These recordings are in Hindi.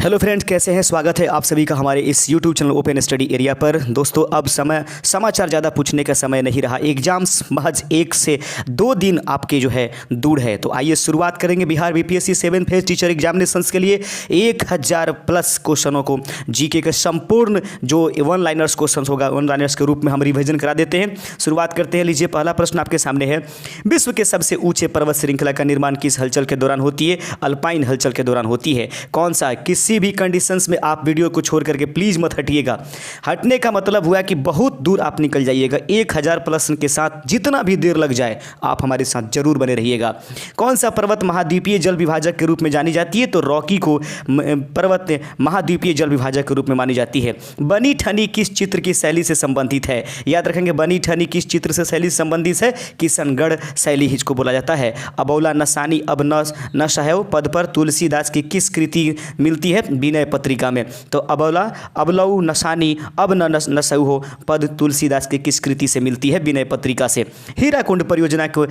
हेलो फ्रेंड्स, कैसे हैं? स्वागत है आप सभी का हमारे इस YouTube channel open study area पर। दोस्तों, अब समाचार ज़्यादा पूछने का समय नहीं रहा। एग्जाम्स महज 1 से 2 दिन आपके जो है दूर है। तो आइए शुरुआत करेंगे Bihar BPSC 7 phase teacher examinations के लिए 1000 प्लस क्वेश्चनों को जीके के संपूर्ण जो वन लाइनर्स क्वेश्चन होगा, वन लाइनर्स के रूप में हम रिविजन करा देते हैं। शुरुआत करते हैं। लीजिए, पहला प्रश्न आपके सामने है। विश्व के सबसे ऊंचे पर्वत श्रृंखला का निर्माण किस हलचल के दौरान होती है? अल्पाइन हलचल के दौरान होती है। कौन सा? किसी भी कंडीशंस में आप वीडियो को छोड़ करके प्लीज मत हटिएगा। हटने का मतलब हुआ कि बहुत दूर आप निकल जाइएगा। 1000 प्रश्न के साथ जितना भी देर लग जाए आप हमारे साथ जरूर बने रहिएगा। कौन सा पर्वत महाद्वीपीय जल विभाजक के रूप में जानी जाती है? तो रॉकी को पर्वत महाद्वीपीय जल विभाजक के रूप में मानी जाती है। बनी ठनी किस चित्र की शैली से संबंधित है? याद रखेंगे, बनी ठनी किस चित्र से शैली से संबंधित है? किशनगढ़ शैली इसको बोला जाता है। अबौला नसानी अब न सहयो पद पर तुलसीदास की किस कृति मिलती है? विनय पत्रिका में। तो अबलऊ नसानी अब न सहयो पद तुलसीदास की किस कृति से मिलती है? विनय पत्रिका से। हीराकुंड परियोजना को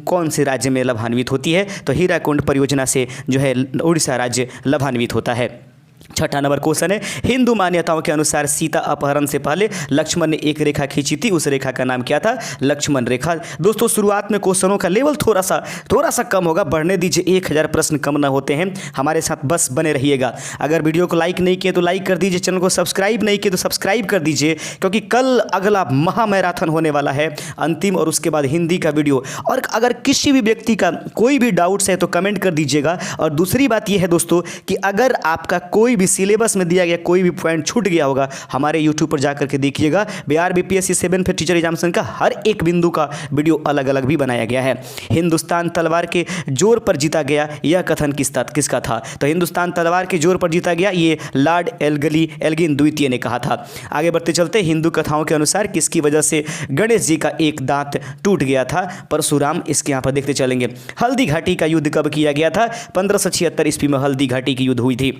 कौन से राज्य में लाभान्वित होती है? तो हीराकुंड परियोजना से जो है उड़ीसा राज्य लाभान्वित होता है। छठा नंबर क्वेश्चन है। हिंदू मान्यताओं के अनुसार सीता अपहरण से पहले लक्ष्मण ने एक रेखा खींची थी, उस रेखा का नाम क्या था? लक्ष्मण रेखा। दोस्तों, शुरुआत में क्वेश्चनों का लेवल थोड़ा सा कम होगा, बढ़ने दीजिए। 1000 प्रश्न कम ना होते हैं। हमारे साथ बस बने रहिएगा। अगर वीडियो को लाइक नहीं किए तो लाइक कर दीजिए, चैनल को सब्सक्राइब नहीं किए तो सब्सक्राइब कर दीजिए, क्योंकि कल अगला महामैराथन होने वाला है, अंतिम, और उसके बाद हिंदी का वीडियो। और अगर किसी भी व्यक्ति का कोई भी डाउट्स है तो कमेंट कर दीजिएगा। और दूसरी बात यह है दोस्तों कि अगर आपका कोई भी सिलेबस में दिया गया कोई भी पॉइंट छूट गया होगा, हमारे YouTube पर जाकर के देखिएगा। Bihar BPSC 7 phase teacher examination का हर एक बिंदु का वीडियो अलग अलग भी बनाया गया है। हिंदुस्तान तलवार के जोर पर जीता गया, यह कथन किसका था? तो हिंदुस्तान तलवार के जोर पर जीता गया, ये लॉर्ड एल्गिन द्वितीय ने कहा था। आगे बढ़ते चलते। हिंदू कथाओं के अनुसार किसकी वजह से गणेश जी का एक दांत टूट गया था? परशुराम। इसके यहाँ पर देखते चलेंगे। हल्दी घाटी का युद्ध कब किया गया था? 1576 ईस्वी में हल्दी घाटी की युद्ध हुई थी।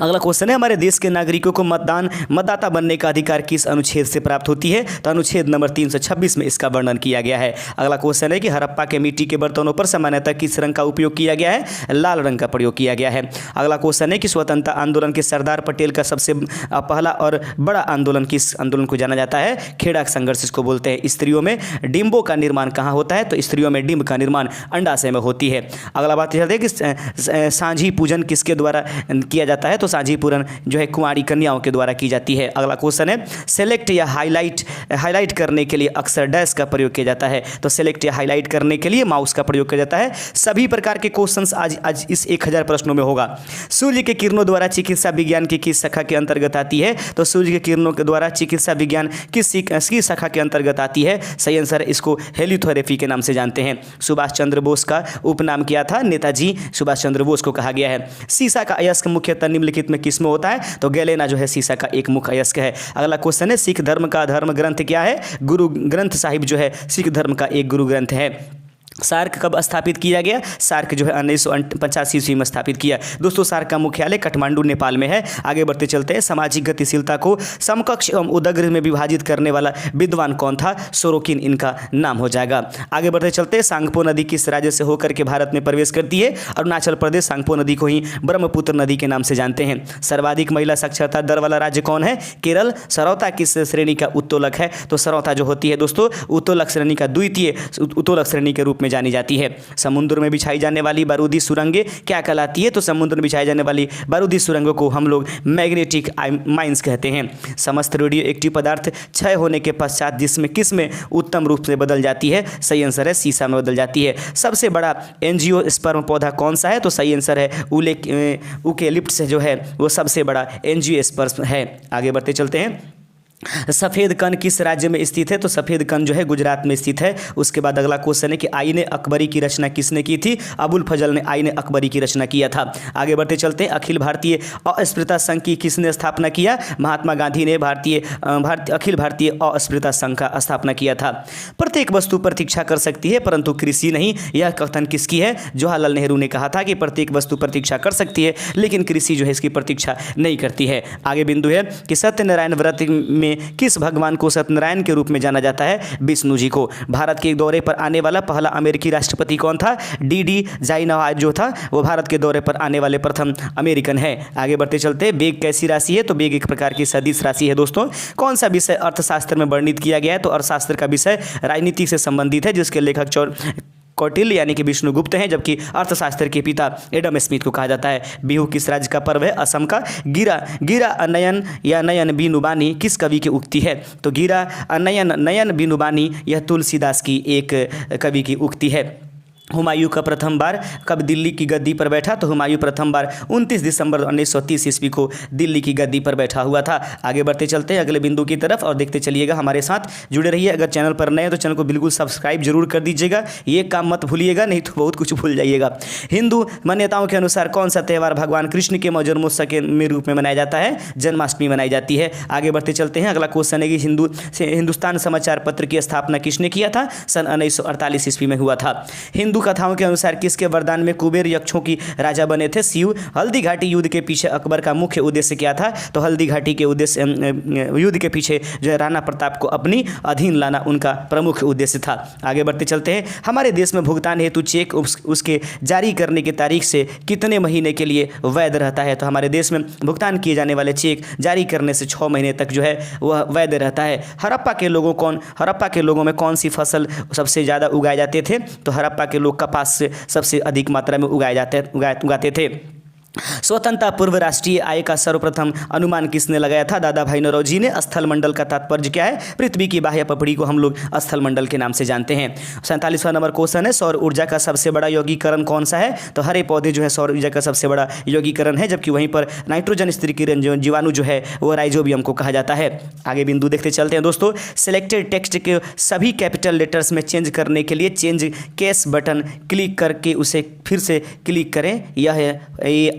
अगला क्वेश्चन है। हमारे देश के नागरिकों को मतदाता बनने का अधिकार किस अनुच्छेद से प्राप्त होती है? तो अनुच्छेद नंबर 326 में इसका वर्णन किया गया है। अगला क्वेश्चन है कि हड़प्पा के मिट्टी के बर्तनों पर सामान्यतः किस रंग का उपयोग किया गया है? लाल रंग का प्रयोग किया गया है। अगला क्वेश्चन है कि स्वतंत्रता आंदोलन के सरदार पटेल का सबसे पहला और बड़ा आंदोलन किस आंदोलन को जाना जाता है? खेड़ा संघर्ष इसको बोलते हैं। स्त्रियों में डिम्बों का निर्माण कहाँ होता है? तो स्त्रियों में डिम्ब का निर्माण अंडाशय में होती है। अगला बात यह है कि सांझी पूजन किसके द्वारा किया जाता है? तो सांझी पूजन जो है कुंवारी कन्याओं के द्वारा की जाती है। अगला क्वेश्चन है। सेलेक्ट या हाईलाइट करने के लिए अक्सर डैश का प्रयोग किया जाता है? तो सेलेक्ट या हाईलाइट करने के लिए माउस का प्रयोग किया जाता है। सभी प्रकार के क्वेश्चंस आज इस 1000 प्रश्नों में होगा। सूर्य के किरणों द्वारा चिकित्सा विज्ञान की किस शाखा के अंतर्गत आती है? तो सूर्य के किरणों के द्वारा चिकित्सा विज्ञान किस शाखा के अंतर्गत आती है? सही आंसर, इसको हेलियोथेरेपी के नाम से जानते हैं। सुभाष चंद्र बोस का उपनाम क्या था? नेताजी सुभाष चंद्र बोस को कहा गया है। सीसा का अयस्क मुख्यतः निम्नलिखित में किस में होता है? तो गैलेना जो है सीसा का एक मुख्य अयस्क है। अगला क्वेश्चन है। सिख धर्म का धर्म ग्रंथ क्या है? गुरु ग्रंथ साहिब जो है सिख धर्म का एक गुरु ग्रंथ है। सार्क कब स्थापित किया गया? सार्क जो है 1985 ईस्वी में स्थापित किया। दोस्तों, सार्क का मुख्यालय काठमांडू नेपाल में है। आगे बढ़ते चलते हैं। सामाजिक गतिशीलता को समकक्ष एवं उदग्र में विभाजित करने वाला विद्वान कौन था? सोरोकिन इनका नाम हो जाएगा। आगे बढ़ते चलते हैं। सांगपो नदी किस राज्य से होकर के भारत में प्रवेश करती है? अरुणाचल प्रदेश सांगपो नदी को ही ब्रह्मपुत्र नदी के नाम से जानते हैं। सर्वाधिक महिला साक्षरता दर वाला राज्य कौन है? केरल। सरौता किस श्रेणी का उत्तोलक है? तो सरौता जो होती है दोस्तों उत्तोलक श्रेणी का द्वितीय उत्तोलक श्रेणी के रूप में जानी जाती है। समुद्र में बिछाई जाने वाली बारूदी सुरंगें क्या कहलाती है? तो समुद्र में बिछाई जाने वाली बारूदी सुरंगों को हम लोग मैग्नेटिक माइंस कहते हैं। समस्त रेडियो एक्टिव पदार्थ क्षय होने के पश्चात किसमें उत्तम रूप से बदल जाती है? सही आंसर है, सीसा में बदल जाती है। सबसे बड़ा एंजियोस्पर्म पौधा कौन सा है? तो सही आंसर है यूकेलिप्टस जो है वो सबसे बड़ा एंजियोस्पर्म है। आगे बढ़ते चलते हैं। सफ़ेद कण किस राज्य में स्थित है? तो सफ़ेद कण जो है गुजरात में स्थित है। उसके बाद अगला क्वेश्चन है कि आईने अकबरी की रचना किसने की थी? अबुल फजल ने आईने अकबरी की रचना किया था। आगे बढ़ते चलते हैं। अखिल भारतीय अस्पृश्यता संघ की किसने स्थापना किया? महात्मा गांधी ने अखिल भारतीय अस्पृश्यता संघ का स्थापना किया था। प्रत्येक वस्तु प्रतीक्षा कर सकती है परंतु कृषि नहीं, यह कथन किसकी है? जवाहरलाल नेहरू ने कहा था कि प्रत्येक वस्तु प्रतीक्षा कर सकती है लेकिन कृषि जो है इसकी प्रतीक्षा नहीं करती है। आगे बिंदु है कि सत्यनारायण व्रत में में किस भगवान को सत्यनारायण के रूप में जाना जाता है? विष्णु जी को। भारत के दौरे पर आने वाला पहला अमेरिकी राष्ट्रपति कौन था? डी जाइनवाद जो था वो भारत के दौरे पर आने वाले प्रथम अमेरिकन है। आगे बढ़ते चलते, बेग कैसी राशि है? तो बेग एक प्रकार की सदिश राशि है दोस्तों। कौन सा विषय अर्थशास्त्र में वर्णित किया गया है? तो अर्थशास्त्र का विषय राजनीति से संबंधित है, जिसके लेखक कौटिल्य यानी कि विष्णुगुप्त हैं, जबकि अर्थशास्त्र के पिता एडम स्मिथ को कहा जाता है। बिहू किस राज्य का पर्व है? असम का। गिरा गिरा अनयन या नयन बिनुबानी किस कवि की उक्ति है? तो गिरा अनयन नयन बिनुबानी यह तुलसीदास की एक कवि की उक्ति है। हुमायूं का प्रथम बार कब दिल्ली की गद्दी पर बैठा? तो हुमायूं प्रथम बार 29 दिसंबर 1930 ईस्वी को दिल्ली की गद्दी पर बैठा हुआ था। आगे बढ़ते चलते हैं अगले बिंदु की तरफ और देखते चलिएगा, हमारे साथ जुड़े रहिए। अगर चैनल पर नए हैं तो चैनल को बिल्कुल सब्सक्राइब जरूर कर दीजिएगा, ये काम मत भूलिएगा, नहीं तो बहुत कुछ भूल जाइएगा। हिंदू मान्यताओं के अनुसार कौन सा त्यौहार भगवान कृष्ण के जन्मोत्सव के रूप में मनाया जाता है? जन्माष्टमी मनाई जाती है। आगे बढ़ते चलते हैं, अगला क्वेश्चन है कि हिंदुस्तान समाचार पत्र की स्थापना किसने किया था? सन 1948 ईस्वी में हुआ था। हिंदू कथाओं के अनुसार किसके वरदान में कुबेर यक्षों की राजा बने थे? शिव। हल्दी घाटी युद्ध के पीछे अकबर का मुख्य उद्देश्य क्या था? तो हल्दी घाटी के उद्देश्य युद्ध के पीछे जो है राणा प्रताप को अपनी अधीन लाना उनका प्रमुख उद्देश्य था। आगे बढ़ते चलते हैं, हमारे देश में भुगतान हेतु चेक उसके जारी करने की तारीख से कितने महीने के लिए वैध रहता है? तो हमारे देश में भुगतान किए जाने वाले चेक जारी करने से 6 महीने तक जो है वह वैध रहता है। हड़प्पा के लोगों में कौन सी फसल सबसे ज़्यादा उगाए जाते थे? तो हड़प्पा के लोग कपास से सबसे अधिक मात्रा में उगाते थे। स्वतंत्रता पूर्व राष्ट्रीय आय का सर्वप्रथम अनुमान किसने लगाया था? दादा भाई नौरोजी ने। स्थल मंडल का तात्पर्य क्या है? पृथ्वी की बाह्य पपड़ी को हम लोग स्थल मंडल के नाम से जानते हैं। 47वां नंबर क्वेश्चन है, सौर ऊर्जा का सबसे बड़ा यौगिकरण कौन सा है? तो हरे पौधे जो है सौर ऊर्जा का सबसे बड़ा यौगिकरण है, जबकि वहीं पर नाइट्रोजन स्थिरीकरण जीवाणु जो है वो राइजोबियम को कहा जाता है। आगे बिंदु देखते चलते हैं दोस्तों। सिलेक्टेड टेक्स्ट के सभी कैपिटल लेटर्स में चेंज करने के लिए चेंज केस बटन क्लिक करके उसे फिर से क्लिक करें, यह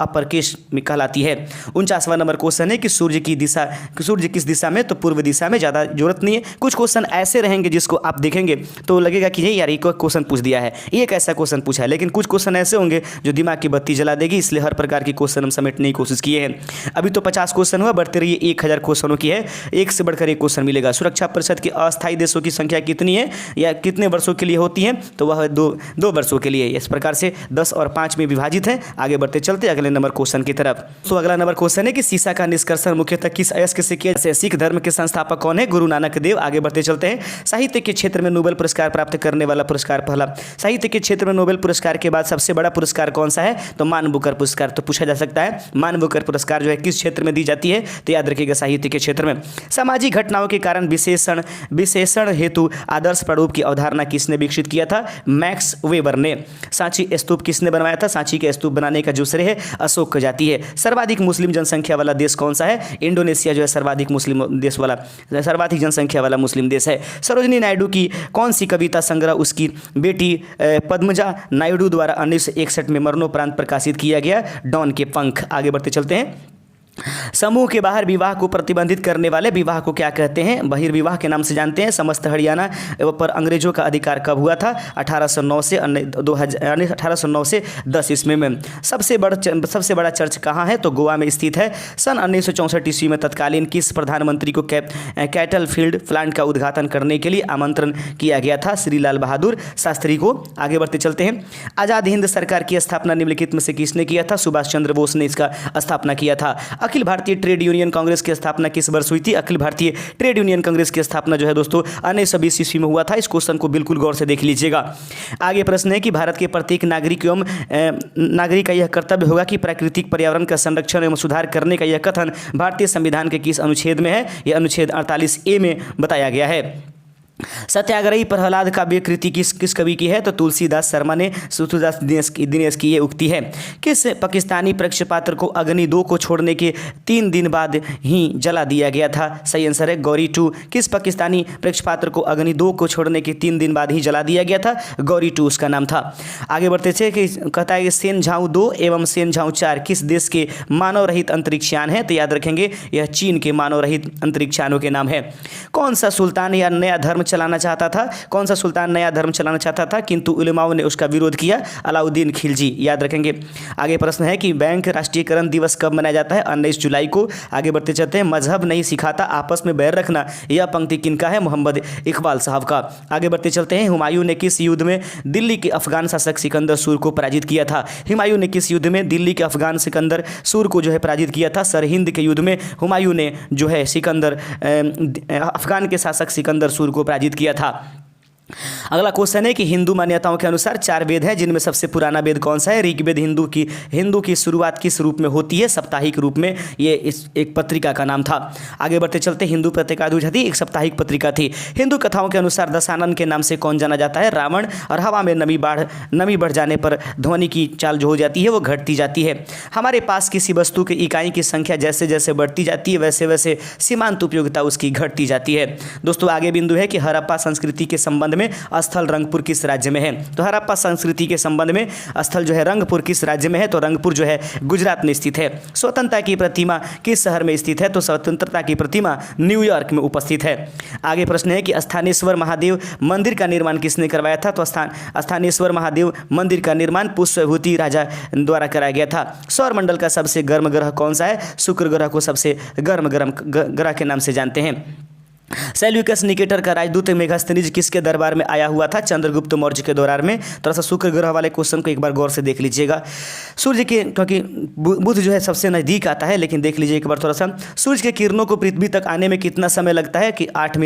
अपर केस में कहलाती है। 49वां नंबर क्वेश्चन है कि सूर्य किस दिशा में? तो पूर्व दिशा में। ज़्यादा जरूरत नहीं है, कुछ क्वेश्चन ऐसे रहेंगे जिसको आप देखेंगे तो लगेगा कि नहीं यार ये क्वेश्चन पूछ दिया है, ये कैसा क्वेश्चन पूछा है, लेकिन कुछ क्वेश्चन ऐसे होंगे जो दिमाग की बत्ती जला देगी, इसलिए हर प्रकार की क्वेश्चन हम समेटने की कोशिश किए हैं। अभी तो 50 क्वेश्चन हुआ, बढ़ते रहिए 1000 क्वेश्चनों की है, एक से बढ़कर एक क्वेश्चन मिलेगा। सुरक्षा परिषद के अस्थायी देशों की संख्या कितनी है या कितने वर्षों के लिए होती है? तो वह 2 वर्षों के लिए। इस प्रकार से 10 और 5 में विभाजित है। आगे बढ़ते चलते अगले नंबर क्वेश्चन की तरफ। तो अगला नंबर क्वेश्चन है कि सीसा का निष्कर्षण मुख्यतः किस अयस्क से किया जाता है? सिख धर्म के संस्थापक कौन है? गुरु नानक देव। आगे बढ़ते चलते हैं, साहित्य के क्षेत्र में नोबेल पुरस्कार प्राप्त करने वाला पुरस्कार पहला। साहित्य के क्षेत्र में नोबेल पुरस्कार के बाद सबसे बड़ा पुरस्कार कौन सा है? तो मान बुकर पुरस्कार। तो पूछा जा सकता है मान बुकर पुरस्कार जो है किस क्षेत्र में दी जाती है? तो याद रखिएगा साहित्य के क्षेत्र में। सामाजिक घटनाओं के कारण विशेषण हेतु आदर्श प्रारूप की अवधारणा किसने विकसित किया था? मैक्स वेबर ने। सांची स्तूप किसने बनवाया था? सांची के स्तूप बनाने का जो श्रेय है अशोक को जाती है। सर्वाधिक मुस्लिम जनसंख्या वाला देश कौन सा है? इंडोनेशिया जो है सर्वाधिक जनसंख्या वाला मुस्लिम देश है। सरोजिनी नायडू की कौन सी कविता संग्रह उसकी बेटी पद्मजा नायडू द्वारा 1961 में मरणोपरांत प्रकाशित किया गया? डॉन के पंख। आगे बढ़ते चलते हैं, समूह के बाहर विवाह को प्रतिबंधित करने वाले विवाह को क्या कहते हैं? बहिर्विवाह के नाम से जानते हैं। समस्त हरियाणा पर अंग्रेजों का अधिकार कब हुआ था? 1809 से 10 ईस्वी में। सबसे बड़ा चर्च कहाँ है? तो गोवा में स्थित है। सन 1964 ईस्वी में तत्कालीन किस प्रधानमंत्री को कैटल फील्ड प्लांट का उद्घाटन करने के लिए आमंत्रण किया गया था? श्री लाल बहादुर शास्त्री को। आगे बढ़ते चलते हैं, आज़ाद हिंद सरकार की स्थापना निम्नलिखित में से किसने किया था? सुभाष चंद्र बोस ने इसका स्थापना किया था। अखिल भारतीय ट्रेड यूनियन कांग्रेस की स्थापना किस वर्ष हुई थी? अखिल भारतीय ट्रेड यूनियन कांग्रेस की स्थापना जो है दोस्तों 1920 ईस्वी में हुआ था। इस क्वेश्चन को बिल्कुल गौर से देख लीजिएगा। आगे प्रश्न है कि भारत के प्रत्येक नागरिक का यह कर्तव्य होगा कि प्राकृतिक पर्यावरण का संरक्षण एवं सुधार करने का यह कथन भारतीय संविधान के किस अनुच्छेद में है? यह अनुच्छेद 48A में बताया गया है। सत्याग्रही प्रहलाद काव्य कृति किस कवि की है? तो तुलसीदास शर्मा ने। तुलसीदास दिनेश की ये उक्ति है। किस पाकिस्तानी पक्षपात्र को अग्नि 2 को छोड़ने के 3 दिन बाद ही जला दिया गया था? सही आंसर है गौरी 2। किस पाकिस्तानी पक्षपात्र को अग्नि 2 को छोड़ने के 3 दिन बाद ही जला दिया गया था? गौरी 2 उसका नाम था। आगे बढ़ते थे कि कहता है कि सेनझाऊ 2 एवं सेनझाऊ 4 किस देश के मानव रहित अंतरिक्षयान है? तो याद रखेंगे यह चीन के मानव रहित अंतरिक्षयानों के नाम है। कौन सा सुल्तान या नया धर्म चलाना चाहता था? कौन सा सुल्तान नया धर्म चलाना चाहता था किंतु उलेमाओं ने उसका विरोध किया? अलाउद्दीन खिलजी, याद रखेंगे। आगे प्रश्न है कि बैंक राष्ट्रीयकरण दिवस कब मनाया जाता है? 19 जुलाई को। आगे बढ़ते चलते हैं, मजहब नहीं सिखाता आपस में बैर रखना, यह पंक्ति किनका है? मोहम्मद इकबाल साहब का। आगे बढ़ते चलते हैं, हुमायूं ने किस युद्ध में दिल्ली के अफगान शासक सिकंदर सूर को पराजित किया था? हुमायूं ने किस युद्ध में दिल्ली के अफगान सिकंदर सूर को जो है पराजित किया था? सरहिंद के युद्ध में हुमायूं ने जो है अफगान के शासक सिकंदर सूर को पराजित किया था। अगला क्वेश्चन है कि हिंदू मान्यताओं के अनुसार 4 वेद हैं, जिनमें सबसे पुराना वेद कौन सा है? ऋग्वेद। हिंदू की शुरुआत किस रूप में होती है? साप्ताहिक रूप में। ये इस एक पत्रिका का नाम था। आगे बढ़ते चलते, हिंदू पत्रिका जो थी एक साप्ताहिक पत्रिका थी। हिंदू कथाओं के अनुसार दशानन के नाम से कौन जाना जाता है? रावण। और हवा में नमी बढ़ जाने पर ध्वनि की चाल जो हो जाती है वो घटती जाती है। हमारे पास किसी वस्तु की इकाई की संख्या जैसे जैसे बढ़ती जाती है वैसे वैसे सीमांत उपयोगिता उसकी घटती जाती है। दोस्तों आगे बिंदु है कि हड़प्पा संस्कृति के संबंध में स्थल रंगपुर किस राज्य में है? तो हड़प्पा संस्कृति के संबंध में स्थल जो है रंगपुर किस राज्य में है? तो रंगपुर जो है गुजरात में स्थित है। स्वतंत्रता की प्रतिमा किस शहर में स्थित है? तो स्वतंत्रता की प्रतिमा न्यूयॉर्क में उपस्थित है। आगे प्रश्न है कि स्थानेश्वर महादेव मंदिर का निर्माण किसने करवाया था? तो स्थानेश्वर महादेव मंदिर का निर्माण पुष्पभूति राजा द्वारा कराया गया था। सौर मंडल का सबसे गर्म ग्रह कौन सा है? शुक्र ग्रह को सबसे गर्म ग्रह के नाम से जानते हैं। सेल्यूकस निकेटर का राजदूत मेगास्थनीज किसके दरबार में आया हुआ था? चंद्रगुप्त मौर्य के दौरान में। थोड़ा सा शुक्र ग्रह वाले क्वेश्चन को एक बार गौर से देख लीजिएगा। सूर्य के, क्योंकि बुध जो है सबसे नज़दीक आता है, लेकिन देख लीजिए एक बार थोड़ा सा, सूर्य के किरणों को पृथ्वी तक आने में कितना समय लगता है? कि 8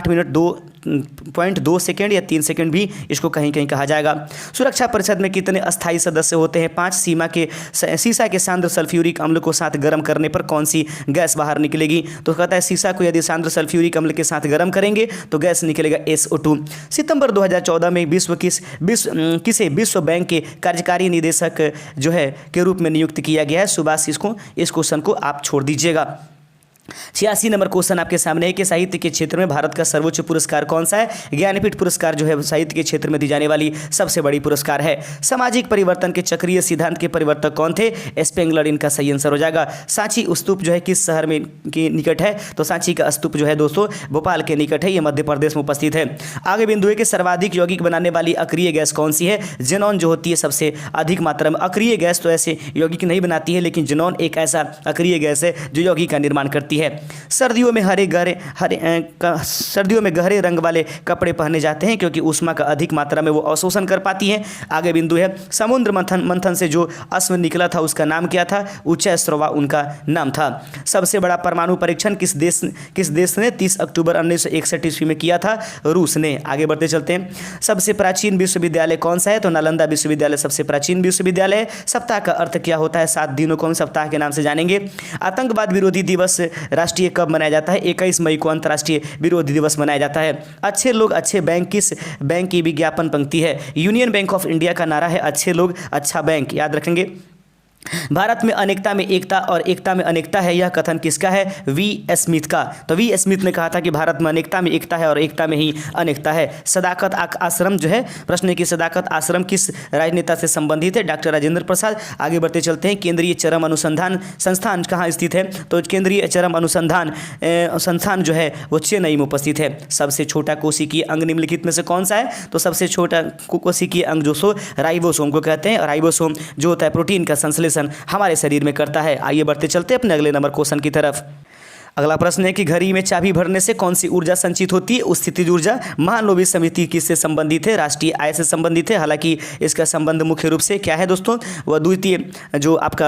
मिनट 2.2 सेकेंड या 3 सेकेंड भी इसको कहीं कहीं कहा जाएगा। सुरक्षा परिषद में कितने अस्थायी सदस्य होते हैं? 5। सीसा के सांद्र सल्फ्यूरिक अम्ल को साथ गर्म करने पर कौन सी गैस बाहर निकलेगी? तो कहता है सीसा को यदि सांद्र सल्फ्यूरिक अम्ल के साथ गर्म करेंगे तो गैस निकलेगा SO2। सितंबर 2014 में किसे विश्व बैंक के कार्यकारी निदेशक जो है के रूप में नियुक्त किया गया है? सुभाष। इस क्वेश्चन को आप छोड़ दीजिएगा। 86 नंबर क्वेश्चन आपके सामने है कि साहित्य के क्षेत्र में भारत का सर्वोच्च पुरस्कार कौन सा है? ज्ञानपीठ पुरस्कार जो है साहित्य के क्षेत्र में दी जाने वाली सबसे बड़ी पुरस्कार है। सामाजिक परिवर्तन के चक्रीय सिद्धांत के परिवर्तक कौन थे? स्पेंगलर। इनका सही आंसर हो जाएगा। सांची स्तूप जो है किस शहर में के निकट है? तो सांची का स्तूप जो है दोस्तों भोपाल के निकट है, ये मध्य प्रदेश में उपस्थित है। आगे बिंदु है कि सर्वाधिक यौगिक बनाने वाली अक्रिय गैस कौन सी है? जेनॉन जो होती है सबसे अधिक मात्रा में। अक्रिय गैस तो ऐसे यौगिक नहीं बनाती है, लेकिन जेनॉन एक ऐसा अक्रिय गैस है जो यौगिक का निर्माण करती है। सर्दियों में गहरे रंग वाले कपड़े पहने जाते हैं क्योंकि ऊष्मा का अधिक मात्रा में वो अवशोषण कर पाती हैं। आगे बिंदु है, समुद्र मंथन से जो अश्व निकला था उसका नाम क्या था? उच्चैश्रवा उनका नाम था। सबसे बड़ा परमाणु परीक्षण किस देश ने 30 अक्टूबर 1961 ईस्वी में किया था? रूस ने। आगे बढ़ते चलते हैं, सबसे प्राचीन विश्वविद्यालय कौन सा है? तो नालंदा विश्वविद्यालय सबसे प्राचीन विश्वविद्यालय है। सप्ताह का अर्थ क्या होता है? 7 दिनों को हम सप्ताह के नाम से जानेंगे। आतंकवाद विरोधी दिवस राष्ट्रीय कब मनाया जाता है? 21 मई को अंतर्राष्ट्रीय विरोधी दिवस मनाया जाता है। अच्छे लोग अच्छे बैंक किस बैंक की विज्ञापन पंक्ति है? यूनियन बैंक ऑफ इंडिया का नारा है अच्छे लोग अच्छा बैंक, याद रखेंगे। भारत में अनेकता में एकता और एकता में अनेकता है, यह कथन किसका है? वी स्मिथ का। तो वी स्मिथ ने कहा था कि भारत में अनेकता में एकता है और एकता में ही अनेकता है। सदाकत आश्रम जो है, प्रश्न है कि सदाकत आश्रम किस राजनेता से संबंधित है? डॉक्टर राजेंद्र प्रसाद। आगे बढ़ते चलते हैं, केंद्रीय चरम अनुसंधान संस्थान कहाँ स्थित है? तो केंद्रीय चरम अनुसंधान संस्थान जो है वो चेन्नई में उपस्थित है। सबसे छोटा कोशिकीय अंग निम्नलिखित में से कौन सा है? तो सबसे छोटा कोशिकीय अंग जो राइबोसोम को कहते हैं। राइबोसोम जो होता है प्रोटीन का संश्लेषण हमारे शरीर में करता है। आइए बढ़ते चलते हैं अपने अगले नंबर क्वेश्चन की तरफ। अगला प्रश्न है कि घड़ी में चाबी भरने से कौन सी ऊर्जा संचित होती है? स्थितिज ऊर्जा। महानवमी समिति किससे संबंधित है? राष्ट्रीय आय से संबंधित है। हालांकि इसका संबंध मुख्य रूप से क्या है दोस्तों? वह द्वितीय जो आपका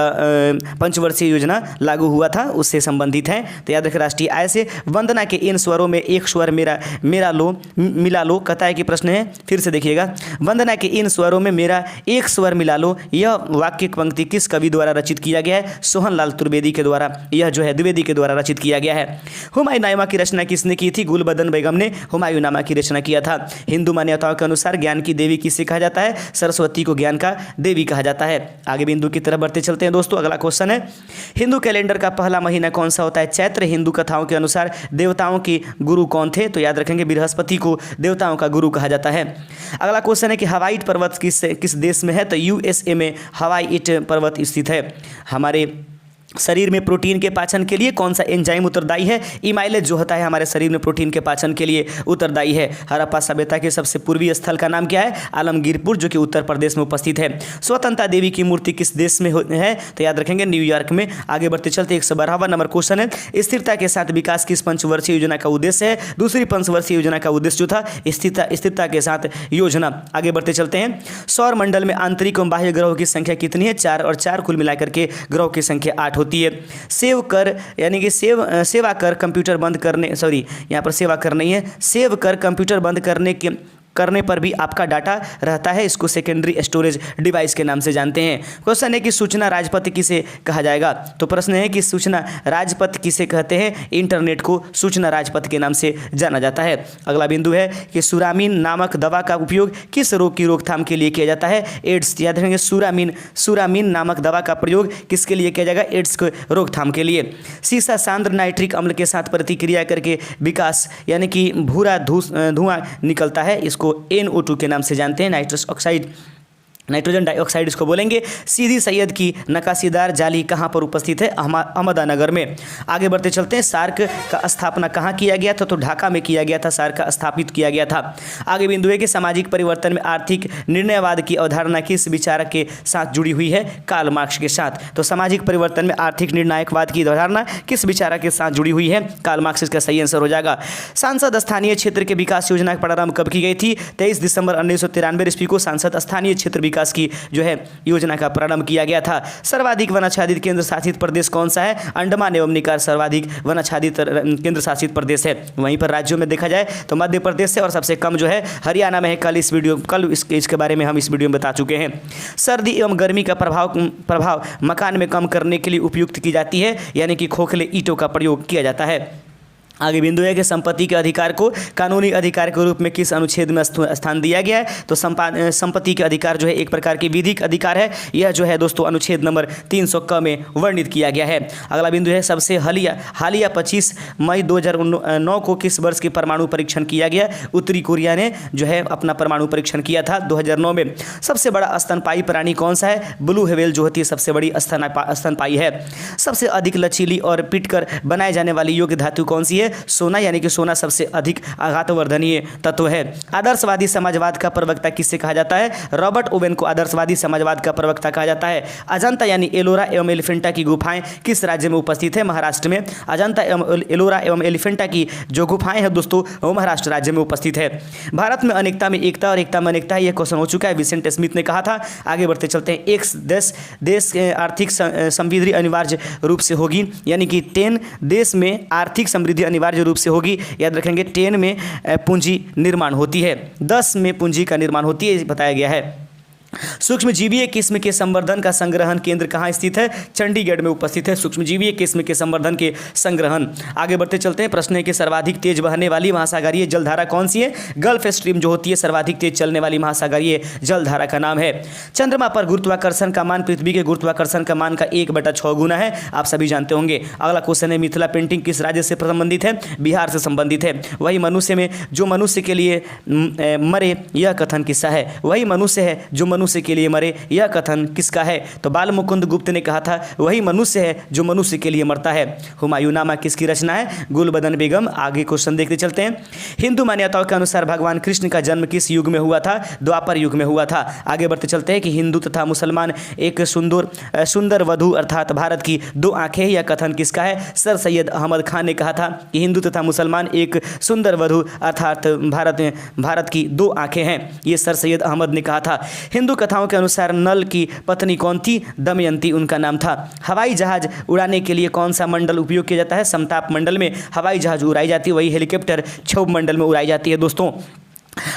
पंचवर्षीय योजना लागू हुआ था उससे संबंधित है। तो याद रखें राष्ट्रीय आय से। वंदना के इन स्वरों में एक स्वर मिला लो कहता है कि प्रश्न है, फिर से देखिएगा। वंदना के इन स्वरों में मेरा एक स्वर मिला लो, यह वाक्य पंक्ति किस कवि द्वारा रचित किया गया है? सोहनलाल त्रिवेदी के द्वारा, यह जो है द्विवेदी के द्वारा रचित किया गया है। हुमायूंनामा की रचना किसने की थी? गुलबदन बेगम ने हुमायूंनामा की रचना किया था। हिंदू मान्यताओं के अनुसार ज्ञान की देवी किसे कहा जाता है? सरस्वती को ज्ञान का देवी कहा जाता है। आगे बिंदु की तरफ बढ़ते चलते हैं दोस्तों। अगला क्वेश्चन है, हिंदू कैलेंडर का पहला महीना कौन सा होता है? चैत्र। हिंदू कथाओं के अनुसार देवताओं के गुरु कौन थे? तो याद रखेंगे बृहस्पति को देवताओं का गुरु कहा जाता है। अगला क्वेश्चन है कि हवाई पर्वत किस देश में है? तो USA में हवाई पर्वत स्थित है। हमारे शरीर में प्रोटीन के पाचन के लिए कौन सा एंजाइम उत्तरदायी है? इमाइलेज जो होता है हमारे शरीर में प्रोटीन के पाचन के लिए उत्तरदायी है। हड़प्पा सभ्यता के सबसे पूर्वी स्थल का नाम क्या है? आलमगीरपुर, जो कि उत्तर प्रदेश में उपस्थित है। स्वतंत्रता देवी की मूर्ति किस देश में है? तो याद रखेंगे न्यूयॉर्क में। आगे बढ़ते चलते 112वां नंबर क्वेश्चन है, स्थिरता के साथ विकास किस पंचवर्षीय योजना का उद्देश्य है? दूसरी पंचवर्षीय योजना का उद्देश्य जो था स्थिरता के साथ योजना। आगे बढ़ते चलते हैं, सौर मंडल में आंतरिक एवं बाह्य ग्रहों की संख्या कितनी है? 4 और 4 कुल मिलाकर के ग्रहों की संख्या 8 होती है। सेव कर यानी कि सेवा कर कंप्यूटर बंद करने, सॉरी यहाँ पर सेवा कर नहीं है, सेव कर कंप्यूटर बंद करने पर भी आपका डाटा रहता है। इसको सेकेंडरी स्टोरेज डिवाइस के नाम से जानते हैं। क्वेश्चन है कि सूचना राजपथ किसे कहा जाएगा? तो प्रश्न है कि सूचना राजपथ किसे कहते हैं? इंटरनेट को सूचना राजपथ के नाम से जाना जाता है। अगला बिंदु है कि सुरामीन नामक दवा का उपयोग किस रोग की रोकथाम के लिए किया जाता है? एड्स। याद रखेंगे सुरामीन नामक दवा का प्रयोग किसके लिए किया जाएगा? एड्स को रोकथाम के लिए। सीसा सांद्र नाइट्रिक अम्ल के साथ प्रतिक्रिया करके विकास यानी कि भूरा धुआं निकलता है, इसको NO2 के नाम से जानते हैं, नाइट्रोजन डाइऑक्साइड इसको बोलेंगे। सीदी सैयद की नक्काशीदार जाली कहाँ पर उपस्थित है? अहमदानगर में। आगे बढ़ते चलते हैं, सार्क का स्थापना कहाँ किया गया था? तो ढाका में किया गया था, सार्क का स्थापित किया गया था। आगे बिंदु है कि सामाजिक परिवर्तन में आर्थिक निर्णयवाद की अवधारणा किस विचारक के साथ जुड़ी हुई है? कार्ल मार्क्स के साथ। तो सामाजिक परिवर्तन में आर्थिक निर्णायकवाद की अवधारणा किस विचारक के साथ जुड़ी हुई है? Karl Marx. इसका सही आंसर हो जाएगा। सांसद स्थानीय क्षेत्र के विकास योजना का प्रारंभ कब की गई थी? 23 दिसंबर 1993 ईस्वी को सांसद स्थानीय क्षेत्र विकास की जो है योजना का प्रारंभ किया गया था। सर्वाधिक वनाच्छादित केंद्र शासित प्रदेश कौन सा है? अंडमान एवं निकोबार सर्वाधिक वनाच्छादित केंद्र शासित प्रदेश है। वहीं पर राज्यों में देखा जाए तो मध्य प्रदेश है और सबसे कम जो है हरियाणा में है। कल इसके बारे में हम इस वीडियो में बता चुके हैं। सर्दी एवं गर्मी का प्रभाव मकान में कम करने के लिए उपयुक्त की जाती है, यानी कि खोखले ईंटों का प्रयोग किया जाता है। आगे बिंदु है कि संपत्ति के अधिकार को कानूनी अधिकार के रूप में किस अनुच्छेद में स्थान दिया गया है? तो संपत्ति के अधिकार जो है एक प्रकार की विधिक अधिकार है। यह जो है दोस्तों अनुच्छेद नंबर 300 क में वर्णित किया गया है। अगला बिंदु है सबसे हालिया 25 मई 2009 को किस वर्ष के परमाणु परीक्षण किया गया? उत्तरी कोरिया ने जो है अपना परमाणु परीक्षण किया था 2009 में। सबसे बड़ा स्तनपायी प्राणी कौन सा है? ब्लू व्हेल जो होती है सबसे बड़ी स्तनपायी है। सबसे अधिक लचीली और पिटकर बनाए जाने वाली योग्य धातु कौन सी है? सोना, यानी कि सोना सबसे अधिक आघातवर्धनीय तत्व है। आदर्शवादी समाजवाद का प्रवक्ता किससे कहा जाता है? रॉबर्ट ओवेन को आदर्शवादी समाजवाद का प्रवक्ता कहा जाता है। अजंता यानी एलोरा एवं एलिफेंटा की गुफाएं किस राज्य में उपस्थित है? महाराष्ट्र में। अजंता एवं एलोरा एवं एलिफेंटा की जो गुफाएं हैं दोस्तों वो महाराष्ट्र राज्य में उपस्थित है। भारत में अनेकता में एकता और एकता में अनेकता, यह क्वेश्चन हो चुका है, विसेंट स्मिथ ने कहा था। आगे बढ़ते चलते हैं, एक देश आर्थिक समृद्धि अनिवार्य रूप से होगी, यानी कि 10 देश में आर्थिक समृद्धि अनिवार्य रूप से होगी। याद रखेंगे 10 में पूंजी निर्माण होती है, 10 में पूंजी का निर्माण होती है, बताया गया है। सूक्ष्मजीवीय किस्म के संवर्धन का संग्रहण केंद्र कहाँ स्थित है? चंडीगढ़ में उपस्थित है सूक्ष्मजीवीय किस्म के संवर्धन के संग्रहण। आगे बढ़ते चलते हैं, प्रश्न है कि सर्वाधिक तेज बहने वाली महासागरीय जलधारा कौन सी है? गल्फ स्ट्रीम जो होती है सर्वाधिक तेज चलने वाली महासागरीय जलधारा का नाम है। चंद्रमा पर गुरुत्वाकर्षण का मान पृथ्वी के गुरुत्वाकर्षण का मान का 1/6 गुना है, आप सभी जानते होंगे। अगला क्वेश्चन है, मिथिला पेंटिंग किस राज्य से संबंधित है? बिहार से संबंधित है। वही मनुष्य में जो मनुष्य के लिए मरे, यह कथन किसका है? वही मनुष्य है जो मनुष्य के लिए मरे, यह कथन किसका है? तो बाल मुकुंद गुप्त ने कहा था वही मनुष्य है जो मनुष्य के लिए मरता है। हुमायूंनामा किसकी रचना है? गुलबदन बेगम। आगे क्वेश्चन देखते चलते हैं, हिंदू मान्यताओं के अनुसार भगवान कृष्ण का जन्म किस युग में हुआ था? द्वापर युग में हुआ था। आगे बढ़ते चलते हैं कि हिंदू तथा मुसलमान एक सुंदर वधु अर्थात भारत की 2 आंखें, यह कथन किसका है? सर सैयद अहमद खान ने कहा था कि हिंदू तथा मुसलमान एक सुंदर वधु अर्थात भारत की 2 आंखें हैं, ये सर सैयद अहमद ने कहा था। हिंदू कथाओं के अनुसार नल की पत्नी कौन थी? दमयंती उनका नाम था। हवाई जहाज उड़ाने के लिए कौन सा मंडल उपयोग किया जाता है? समताप मंडल में हवाई जहाज उड़ाई जाती है, वही हेलीकॉप्टर क्षोभ मंडल में उड़ाई जाती है। दोस्तों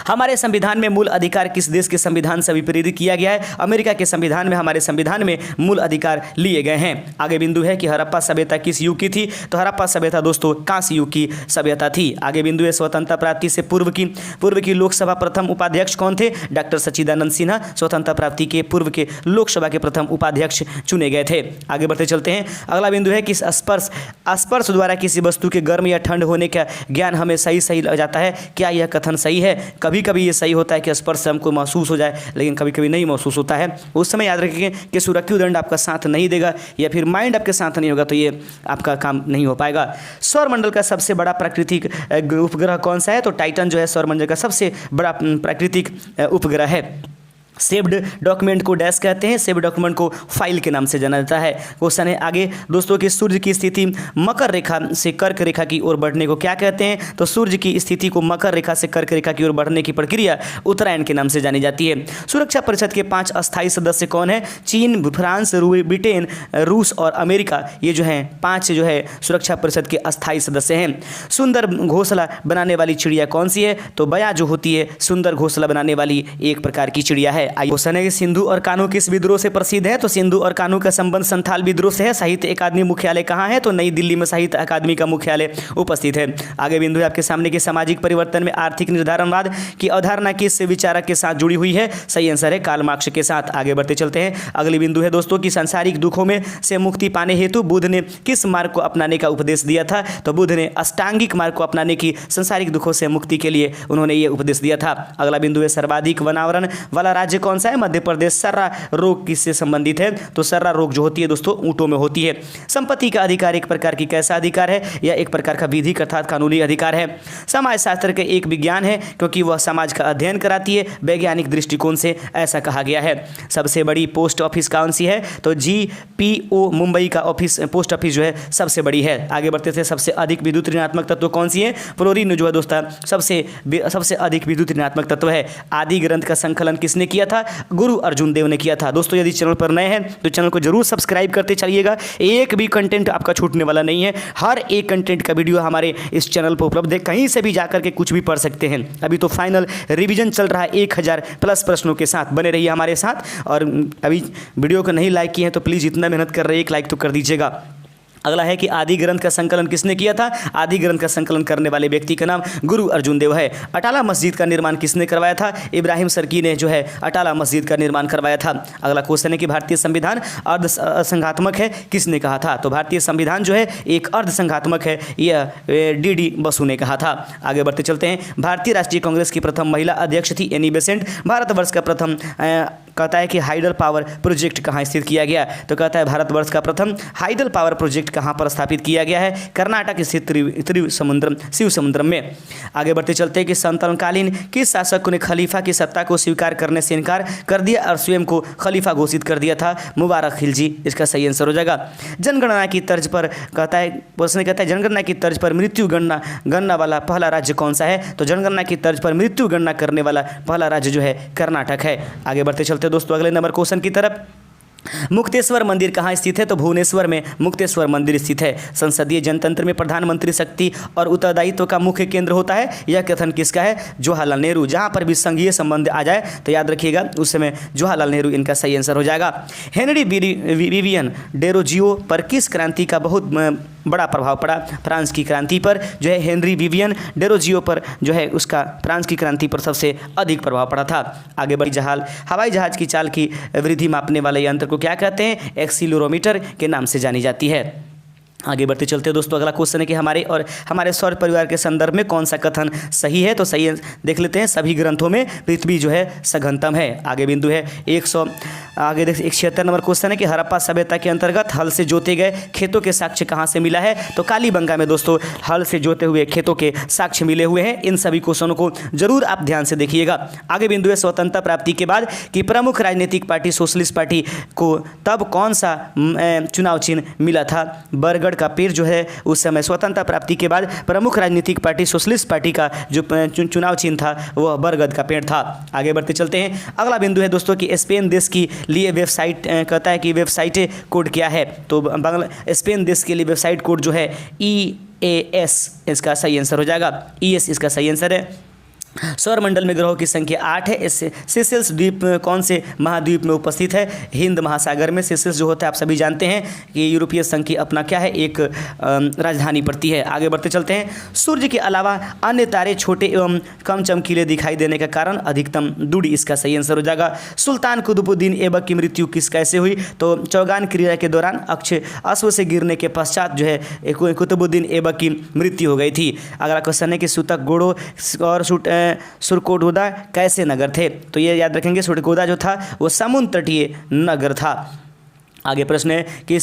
हमारे संविधान में मूल अधिकार किस देश के संविधान से विपरीत किया गया है? अमेरिका के संविधान में हमारे संविधान में मूल अधिकार लिए गए हैं। आगे बिंदु है कि हड़प्पा सभ्यता किस युग की थी? तो हड़प्पा सभ्यता दोस्तों कांस्य युग की सभ्यता थी। आगे बिंदु है स्वतंत्रता प्राप्ति से पूर्व की लोकसभा प्रथम उपाध्यक्ष कौन थे? डॉक्टर सच्चिदानंद सिन्हा स्वतंत्रता प्राप्ति के पूर्व के लोकसभा के प्रथम उपाध्यक्ष चुने गए थे। आगे बढ़ते चलते हैं, अगला बिंदु है कि स्पर्श द्वारा किसी वस्तु के गर्म या ठंड होने का ज्ञान हमें सही लग जाता है, क्या यह कथन सही है? कभी कभी ये सही होता है कि स्पर्श हमको महसूस हो जाए, लेकिन कभी कभी नहीं महसूस होता है। उस समय याद रखिए कि सुरक्षित दंड आपका साथ नहीं देगा या फिर माइंड आपके साथ नहीं होगा तो ये आपका काम नहीं हो पाएगा। सौरमंडल का सबसे बड़ा प्राकृतिक उपग्रह कौन सा है? तो टाइटन जो है सौरमंडल का सबसे बड़ा प्राकृतिक उपग्रह है। सेव्ड डॉक्यूमेंट को डैश कहते हैं, सेव्ड डॉक्यूमेंट को फाइल के नाम से जाना जाता है। क्वेश्चन है आगे दोस्तों कि सूर्य की स्थिति मकर रेखा से कर्क रेखा की ओर बढ़ने को क्या कहते हैं? तो सूर्य की स्थिति को मकर रेखा से कर्क रेखा की ओर बढ़ने की प्रक्रिया उत्तरायण के नाम से जानी जाती है। सुरक्षा परिषद के 5 अस्थायी सदस्य कौन है? चीन, फ्रांस, ब्रिटेन, रूस और अमेरिका, ये जो है 5 जो है सुरक्षा परिषद के अस्थायी सदस्य हैं। सुंदर घोंसला बनाने वाली चिड़िया कौन सी है? तो बया जो होती है सुंदर घोंसला बनाने वाली एक प्रकार की चिड़िया है। क्वेश्चन है कि सिंधु और कान्हू किस विद्रोह से प्रसिद्ध है? तो सिंधु और कान्हू का संबंध संथाल विद्रोह से है। साहित्य अकादमी मुख्यालय कहाँ है? तो नई दिल्ली में साहित्य अकादमी का मुख्यालय उपस्थित है। आगे बिंदु है आपके सामने कि सामाजिक परिवर्तन में आर्थिक निर्धारणवाद की अवधारणा किस विचारक के साथ जुड़ी हुई है? सही आंसर है कार्ल मार्क्स के साथ। आगे बढ़ते चलते हैं। अगली बिंदु है दोस्तों कि सांसारिक दुखों में से मुक्ति पाने हेतु बुद्ध ने किस मार्ग को अपनाने का उपदेश दिया था? तो बुद्ध ने अष्टांगिक मार्ग को अपनाने की सांसारिक दुखों से मुक्ति के लिए उन्होंने ये उपदेश दिया था। अगला बिंदु है सर्वाधिक वनावरण वाला राज्य कौन सा है? मध्य प्रदेश। सर्रा रोग किससे संबंधित है? तो सर्रा रोग जो होती है दोस्तों ऊंटों में होती है। संपत्ति का अधिकार एक प्रकार की कैसा अधिकार है? या एक प्रकार का विधिक अर्थात कानूनी अधिकार है। समाजशास्त्र के एक विज्ञान है क्योंकि वह समाज का अध्ययन कराती है वैज्ञानिक दृष्टिकोण से, ऐसा कहा गया है। सबसे बड़ी पोस्ट ऑफिस कौन सी है? तो GPO मुंबई का ऑफिस पोस्ट ऑफिस जो है सबसे बड़ी है। आगे बढ़ते थे। सबसे अधिक विद्युत ऋणात्मक तत्व कौन सी है? फ्लोरीन जो है दोस्तों सबसे अधिक विद्युत ऋणात्मक तत्व है। आदि ग्रंथ का संकलन किसने किया था? गुरु अर्जुन देव ने किया था। दोस्तों यदि चैनल पर नए हैं तो चैनल को जरूर सब्सक्राइब करते चलिएगा, एक भी कंटेंट आपका छूटने वाला नहीं है। हर एक कंटेंट का वीडियो हमारे इस चैनल पर उपलब्ध है, कहीं से भी जाकर के कुछ भी पढ़ सकते हैं। अभी तो फाइनल रिवीजन चल रहा है 1000 प्लस प्रश्नों के साथ, बने रहिए हमारे साथ। और अभी वीडियो को नहीं लाइक किए हैं तो प्लीज़ इतना मेहनत कर रहे हैं, एक लाइक तो कर दीजिएगा। अगला है कि आदि ग्रंथ का संकलन किसने किया था? आदि ग्रंथ का संकलन करने वाले व्यक्ति का नाम गुरु अर्जुन देव है। अटाला मस्जिद का निर्माण किसने करवाया था? इब्राहिम सर्की ने जो है अटाला मस्जिद का निर्माण करवाया था। अगला क्वेश्चन है कि भारतीय संविधान अर्धसंघात्मक है, किसने कहा था? तो भारतीय संविधान जो है एक अर्धसंघात्मक है, यह DD बसु ने कहा था। आगे बढ़ते चलते हैं। भारतीय राष्ट्रीय कांग्रेस की प्रथम महिला अध्यक्ष थी एनी बेसेंट। भारतवर्ष का प्रथम कहता है कि हाइडल पावर प्रोजेक्ट कहाँ स्थित किया गया? तो कहता है भारतवर्ष का प्रथम हाइडल पावर प्रोजेक्ट कहाँ पर स्थापित किया गया है? कर्नाटक स्थित शिव समुद्रम में। आगे बढ़ते चलते हैं कि समकालीन किस शासक ने खलीफा की सत्ता को स्वीकार करने से इनकार कर दिया और स्वयं को खलीफा घोषित कर दिया था? मुबारक खिलजी इसका सही आंसर हो जाएगा। जनगणना की तर्ज पर कहता है प्रश्न कहता है जनगणना की तर्ज पर मृत्यु गणना वाला पहला राज्य कौन सा है? तो जनगणना की तर्ज पर मृत्यु गणना करने वाला पहला राज्य जो है कर्नाटक है। आगे बढ़ते चलते दोस्तों अगले नंबर क्वेश्चन की तरफ। मुक्तेश्वर मंदिर कहाँ स्थित है? तो भुवनेश्वर में मुक्तेश्वर मंदिर स्थित है। संसदीय जनतंत्र में प्रधानमंत्री शक्ति और उत्तरदायित्व का मुख्य केंद्र होता है, यह कथन किसका है? जवाहरलाल नेहरू। जहाँ पर भी संघीय संबंध आ जाए तो याद रखिएगा उस समय जवाहरलाल नेहरू इनका सही आंसर हो जाएगा। हेनरी विवियन डेरोजियो पर किस क्रांति का बहुत बड़ा प्रभाव पड़ा? फ्रांस की क्रांति पर जो है हेनरी विवियन डेरोजियो पर जो है उसका फ्रांस की क्रांति पर सबसे अधिक प्रभाव पड़ा था। आगे बढ़ी हवाई जहाज की चाल की वृद्धि मापने वाले यंत्र को क्या कहते हैं? एक्सीलरोमीटर के नाम से जानी जाती है। आगे बढ़ते चलते हैं दोस्तों अगला क्वेश्चन है कि हमारे सौर परिवार के संदर्भ में कौन सा कथन सही है? तो सही देख लेते हैं। सभी ग्रंथों में पृथ्वी जो है सघनतम है। आगे बिंदु है 176 नंबर क्वेश्चन है कि हड़प्पा सभ्यता के अंतर्गत हल से जोते गए खेतों के साक्ष्य कहाँ से मिला है? तो कालीबंगा में दोस्तों हल से जोते हुए खेतों के साक्ष्य मिले हुए हैं। इन सभी क्वेश्चनों को जरूर आप ध्यान से देखिएगा। आगे बिंदु है स्वतंत्रता प्राप्ति के बाद कि प्रमुख राजनीतिक पार्टी सोशलिस्ट पार्टी को तब कौन सा चुनाव चिन्ह मिला था? बरगढ़ का पेड़ जो है उस समय स्वतंत्रता प्राप्ति के बाद प्रमुख राजनीतिक पार्टी सोशलिस्ट पार्टी का जो चुनाव चिन्ह था वह बरगद का पेड़ था। आगे बढ़ते चलते हैं। अगला बिंदु है दोस्तों कि स्पेन देश के लिए वेबसाइट कहता है कि वेबसाइट कोड क्या है? तो स्पेन देश के लिए वेबसाइट कोड जो है EAS इसका सही आंसर हो जाएगा। ES इसका सही आंसर है। सौरमंडल में ग्रहों की संख्या 8 है। सेशेल्स द्वीप कौन से महाद्वीप में उपस्थित है? हिंद महासागर में। सेशेल्स जो होता है आप सभी जानते हैं कि यूरोपीय संघ की अपना क्या है एक राजधानी पड़ती है। आगे बढ़ते चलते हैं। सूर्य के अलावा अन्य तारे छोटे एवं कम चमकीले दिखाई देने का कारण अधिकतम दूरी, इसका सही आंसर हो जाएगा। सुल्तान कुतुबुद्दीन ऐबक की मृत्यु कैसे हुई? तो चौगान क्रिया के दौरान अश्व से गिरने के पश्चात जो है कुतुबुद्दीन ऐबक की मृत्यु हो गई थी। अगला क्वेश्चन है कि सूतक घोड़ों और सुरकोटोदा कैसे नगर थे? तो ये याद रखेंगे, सुरकोटोदा जो था वो समुद्र तटीय नगर था। आगे प्रश्न है कि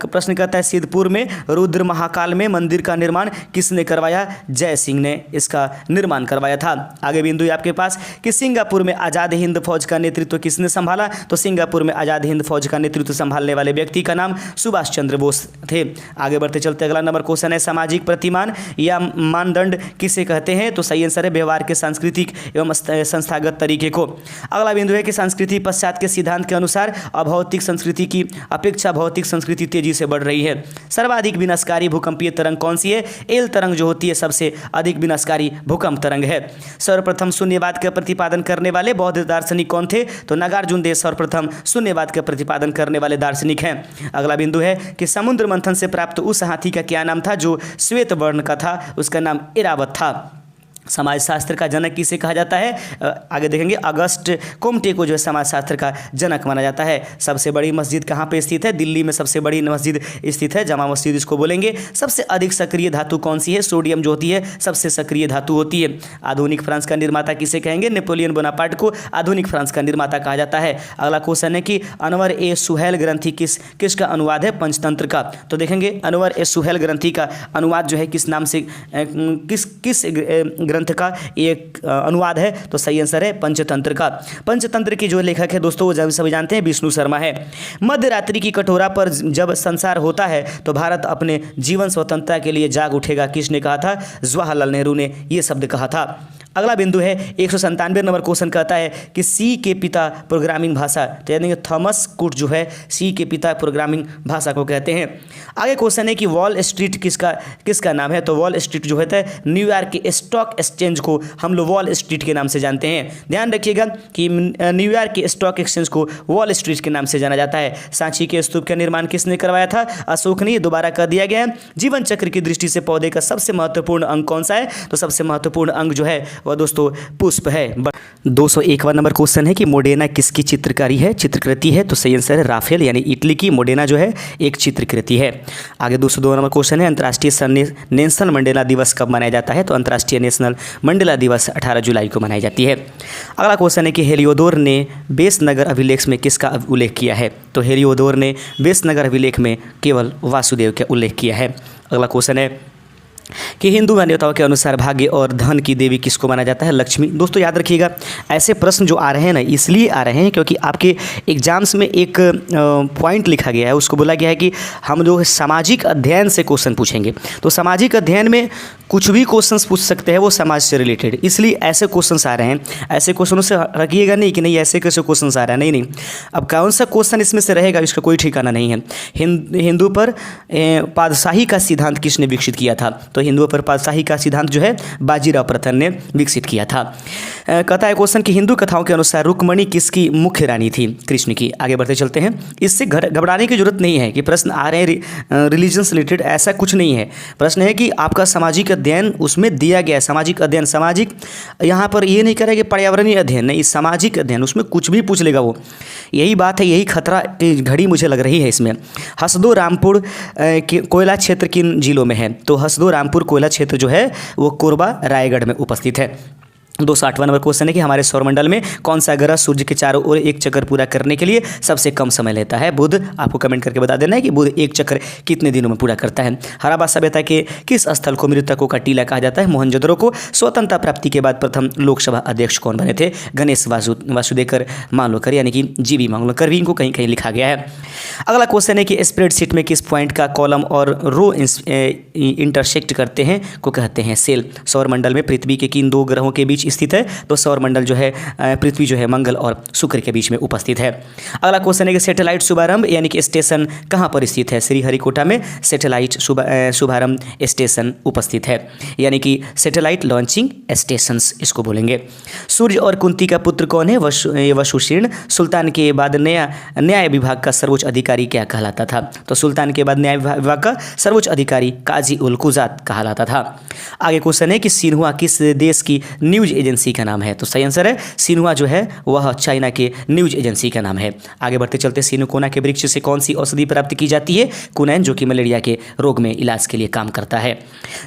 प्रश्न कहता है सिद्धपुर में रुद्र महाकाल में मंदिर का निर्माण किसने करवाया? जय सिंह ने इसका निर्माण करवाया था। आगे बिंदु है आपके पास कि सिंगापुर में आज़ाद हिंद फौज का नेतृत्व किसने संभाला? तो सिंगापुर में आज़ाद हिंद फौज का नेतृत्व संभालने वाले व्यक्ति का नाम सुभाष चंद्र बोस थे। आगे बढ़ते चलते अगला नंबर क्वेश्चन है सामाजिक प्रतिमान या मानदंड किसे कहते हैं? तो सही आंसर है व्यवहार के सांस्कृतिक एवं संस्थागत तरीके को। अगला बिंदु है कि संस्कृति पश्चात के सिद्धांत के अनुसार अभौतिक संस्कृति की अपेक्षा भौतिक संस्कृति तेजी से बढ़ रही है। सर्वाधिक विनाशकारी भूकंपीय तरंग कौन सी है? एल तरंग जो होती है सबसे अधिक विनाशकारी भूकंप तरंग है। सर्वप्रथम शून्यवाद का प्रतिपादन करने वाले बौद्ध दार्शनिक कौन थे? तो नागार्जुन देव सर्वप्रथम शून्यवाद का प्रतिपादन करने वाले दार्शनिक हैं। अगला बिंदु है कि समुद्र मंथन से प्राप्त उस हाथी का क्या नाम था जो श्वेत वर्ण का था? उसका नाम इरावत था। समाजशास्त्र का जनक किसे कहा जाता है? आगे देखेंगे अगस्ट कोम्टे को जो है समाजशास्त्र का जनक माना जाता है। सबसे बड़ी मस्जिद कहाँ पे स्थित है? दिल्ली में सबसे बड़ी मस्जिद स्थित है, जामा मस्जिद इसको बोलेंगे। सबसे अधिक सक्रिय धातु कौन सी है? सोडियम जो होती है सबसे सक्रिय धातु होती है। आधुनिक फ्रांस का निर्माता किसे कहेंगे? नेपोलियन बोनापार्ट को आधुनिक फ्रांस का निर्माता कहा जाता है। अगला क्वेश्चन है कि अनवर ए सुहेल ग्रंथि किसका अनुवाद है? पंचतंत्र का। तो देखेंगे अनवर ए सुहेल ग्रंथि का अनुवाद जो है किस नाम से किस ग्रंथ का एक अनुवाद है? तो सही आंसर है पंचतंत्र का। पंचतंत्र की जो लेखक है दोस्तों वो सभी जानते हैं विष्णु शर्मा है। मध्य रात्रि की कटोरा पर जब संसार होता है तो भारत अपने जीवन स्वतंत्रता के लिए जाग उठेगा किसने कहा था? जवाहरलाल नेहरू ने ये शब्द कहा था। अगला बिंदु है 197 नंबर क्वेश्चन कहता है कि सी के पिता प्रोग्रामिंग भाषा, तो यानी थॉमस कुट जो है सी के पिता प्रोग्रामिंग भाषा को कहते हैं। आगे क्वेश्चन है कि वॉल स्ट्रीट किसका नाम है? तो वॉल स्ट्रीट जो होता है न्यूयॉर्क के स्टॉक एक्सचेंज को हम लोग वॉल स्ट्रीट के नाम से जानते हैं। ध्यान रखिएगा कि न्यूयॉर्क के स्टॉक एक्सचेंज को वॉल स्ट्रीट के नाम से जाना जाता है। सांची के स्तूप का निर्माण किसने करवाया था? अशोक ने। दोबारा कर दिया गया है। जीवन चक्र की दृष्टि से पौधे का सबसे महत्वपूर्ण अंग कौन सा है? तो सबसे महत्वपूर्ण अंग जो है वह दोस्तों पुष्प है। 201वां नंबर क्वेश्चन है कि मोडेना किसकी चित्रकारी है? चित्रकृति है। तो सही आंसर है राफेल यानी इटली की मोडेना जो है एक चित्रकृति है। आगे 202 नंबर क्वेश्चन है अंतर्राष्ट्रीय नेल्सन मंडेला दिवस कब मनाया जाता है? तो अंतर्राष्ट्रीय नेशनल मंडेला दिवस 18 जुलाई को मनाई जाती है। अगला क्वेश्चन है कि हेलियोडोर ने बेसनगर अभिलेख में किसका उल्लेख किया है? तो हेलियोडोर ने बेसनगर अभिलेख में केवल वासुदेव का उल्लेख किया है। अगला क्वेश्चन है कि हिंदू मान्यताओं के अनुसार भाग्य और धन की देवी किसको माना जाता है? लक्ष्मी। दोस्तों याद रखिएगा ऐसे प्रश्न जो आ रहे हैं ना इसलिए आ रहे हैं क्योंकि आपके एग्जाम्स में एक पॉइंट लिखा गया है, उसको बोला गया है कि हम जो सामाजिक अध्ययन से क्वेश्चन पूछेंगे। तो सामाजिक अध्ययन में कुछ भी क्वेश्चंस पूछ सकते हैं वो समाज से रिलेटेड, इसलिए ऐसे क्वेश्चंस आ रहे हैं। ऐसे क्वेश्चनों से रखिएगा नहीं कि नहीं ऐसे कैसे क्वेश्चंस आ रहा है, नहीं नहीं। अब कौन सा क्वेश्चन इसमें से रहेगा इसका कोई ठिकाना नहीं है। हिंदू पर पातशाही का सिद्धांत किसने विकसित किया था? तो हिंदुओं पर पातशाही का सिद्धांत जो है बाजीराव प्रथम ने विकसित किया था। कहता है क्वेश्चन कि हिंदू कथाओं के अनुसार रुक्मणी किसकी मुख्य रानी थी? कृष्ण की। आगे बढ़ते चलते हैं। इससे घबराने की जरूरत नहीं है कि प्रश्न आ रहे हैं रिलीजन से रिलेटेड, ऐसा कुछ नहीं है। प्रश्न है कि आपका सामाजिक अध्ययन उसमें दिया गया है। सामाजिक अध्ययन, सामाजिक यहाँ पर ये नहीं करेगा कि पर्यावरणीय अध्ययन, नहीं, सामाजिक अध्ययन, उसमें कुछ भी पूछ लेगा वो। यही बात है, यही खतरा की घड़ी मुझे लग रही है इसमें। हसदो रामपुर कोयला क्षेत्र किन जिलों में है? तो हसदो रामपुर कोयला क्षेत्र जो है वो कोरबा रायगढ़ में उपस्थित है। 208वां नंबर क्वेश्चन है कि हमारे सौरमंडल में कौन सा ग्रह सूर्य के चारों ओर एक चक्कर पूरा करने के लिए सबसे कम समय लेता है? बुध। आपको कमेंट करके बता देना है कि बुध एक चक्कर कितने दिनों में पूरा करता है। हड़प्पा सभ्यता के किस स्थल को मृतकों का टीला कहा जाता है? मोहनजोदड़ो को। स्वतंत्रता प्राप्ति के बाद प्रथम लोकसभा अध्यक्ष कौन बने थे? गणेश वासुदेकर मांगलोकर यानी कि जीवी मांगलोकर भी इनको कहीं कहीं लिखा गया है। अगला क्वेश्चन है कि स्प्रेडशीट में किस पॉइंट का कॉलम और रो इंटरसेक्ट करते हैं को कहते हैं सेल? सौरमंडल में पृथ्वी के किन दो ग्रहों के बीच स्थित है? तो सौरमंडल जो है पृथ्वी जो है मंगल और शुक्र के बीच में उपस्थित है। अगला क्वेश्चन है कि सैटेलाइट शुभारंभ यानी कि स्टेशन कहाँ पर स्थित है? श्रीहरिकोटा में सैटेलाइट शुभारंभ स्टेशन उपस्थित है, यानी कि सैटेलाइट लॉन्चिंग स्टेशंस इसको बोलेंगे। सूर्य और कुंती का पुत्र कौन है? वशुशीर्ण। सुल्तान के बाद न्याय विभाग का सर्वोच्च अधिकारी क्या कहलाता था? तो सुल्तान के बाद न्याय विभाग का सर्वोच्च अधिकारी काजी उल कुजात कहलाता था। आगे क्वेश्चन है कि सिन्हुआ किस देश की न्यूज एजेंसी का नाम है? तो सही आंसर है सिन्हुआ जो है वह चाइना के न्यूज एजेंसी का नाम है। आगे बढ़ते चलते सिनुकोना के वृक्ष से कौन सी औषधि प्राप्त की जाती है? कुनैन, जो कि मलेरिया के रोग में इलाज के लिए काम करता है।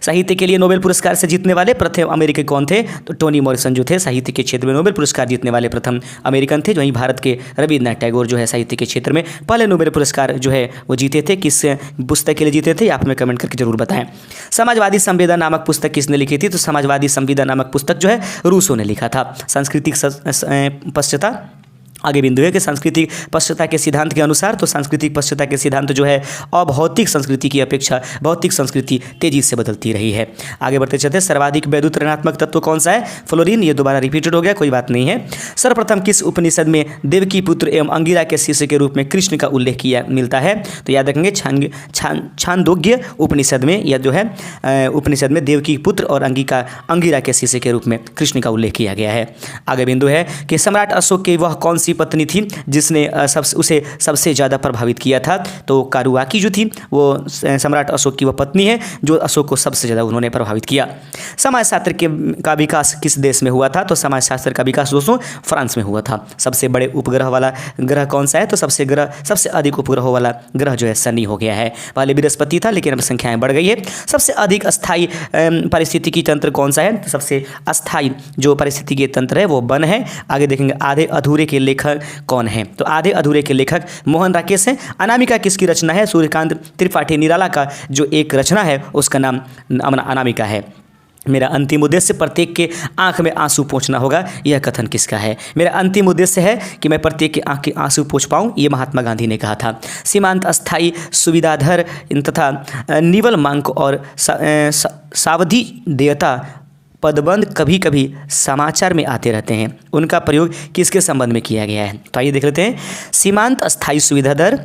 साहित्य के लिए नोबेल पुरस्कार से जीतने वाले प्रथम अमेरिकी कौन थे? तो टोनी मॉरिसन जो थे साहित्य के क्षेत्र में नोबेल पुरस्कार जीतने वाले प्रथम अमेरिकन थे। वहीं भारत के रविन्द्रनाथ टैगोर जो है साहित्य के क्षेत्र में पहले नोबेल पुरस्कार जो है वो जीते थे। किस पुस्तक के लिए जीते थे आप हमें कमेंट करके जरूर बताएं। समाजवादी संविदा नामक पुस्तक किसने लिखी थी? तो समाजवादी संविदा नामक पुस्तक जो है रूसो ने लिखा था। सांस्कृतिक पश्चाता आगे बिंदु है कि सांस्कृतिक पश्चाता के सिद्धांत के अनुसार, तो सांस्कृतिक पश्चाता के सिद्धांत जो है अभौतिक संस्कृति की अपेक्षा भौतिक संस्कृति तेजी से बदलती रही है। आगे बढ़ते चलते सर्वाधिक वैद्युत ऋणात्मक तत्व कौन सा है? फ्लोरीन। ये दोबारा रिपीटेड हो गया, कोई बात नहीं है। सर्वप्रथम किस उपनिषद में देवकी पुत्र एवं अंगिरा के शिष्य के रूप में कृष्ण का उल्लेख किया मिलता है? तो याद रखेंगे छांदोग्य उपनिषद में, या जो है उपनिषद में देवकी पुत्र और अंगिरा के शिष्य के रूप में कृष्ण का उल्लेख किया गया है। आगे बिंदु है कि सम्राट अशोक की वह कौन सी पत्नी थी जिसने उसे सबसे ज़्यादा प्रभावित किया था? तो कारुआकी जो थी वो सम्राट अशोक की वह पत्नी है जो अशोक को सबसे ज़्यादा उन्होंने प्रभावित किया। समाजशास्त्र का विकास किस देश में हुआ था? तो समाजशास्त्र का विकास दोस्तों फ्रांस में हुआ था। सबसे बड़े उपग्रह वाला ग्रह कौन सा है? तो सबसे अधिक उपग्रह वाला ग्रह जो है शनि हो गया है। पहले बृहस्पति था लेकिन अब संख्याएं बढ़ गई है। सबसे अधिक अस्थायी पारिस्थितिकी तंत्र कौन सा है? तो सबसे अस्थायी जो पारिस्थितिकी तंत्र है वो वन है। आगे देखेंगे आधे अधूरे के लेखक कौन है? तो आधे अधूरे के लेखक मोहन राकेश हैं। अनामिका किसकी रचना है? सूर्यकांत त्रिपाठी निराला का जो एक रचना है उसका नाम अनामिका है। मेरा अंतिम उद्देश्य प्रत्येक के आंख में आंसू पोंछना होगा, यह कथन किसका है? मेरा अंतिम उद्देश्य है कि मैं प्रत्येक के आंख के आंसू पोंछ पाऊँ, ये महात्मा गांधी ने कहा था। सीमांत अस्थायी सुविधाधर तथा निवल मांक और सावधि देयता पदबंध कभी कभी समाचार में आते रहते हैं, उनका प्रयोग किसके संबंध में किया गया है? तो आइए देख लेते हैं। सीमांत अस्थायी सुविधादर,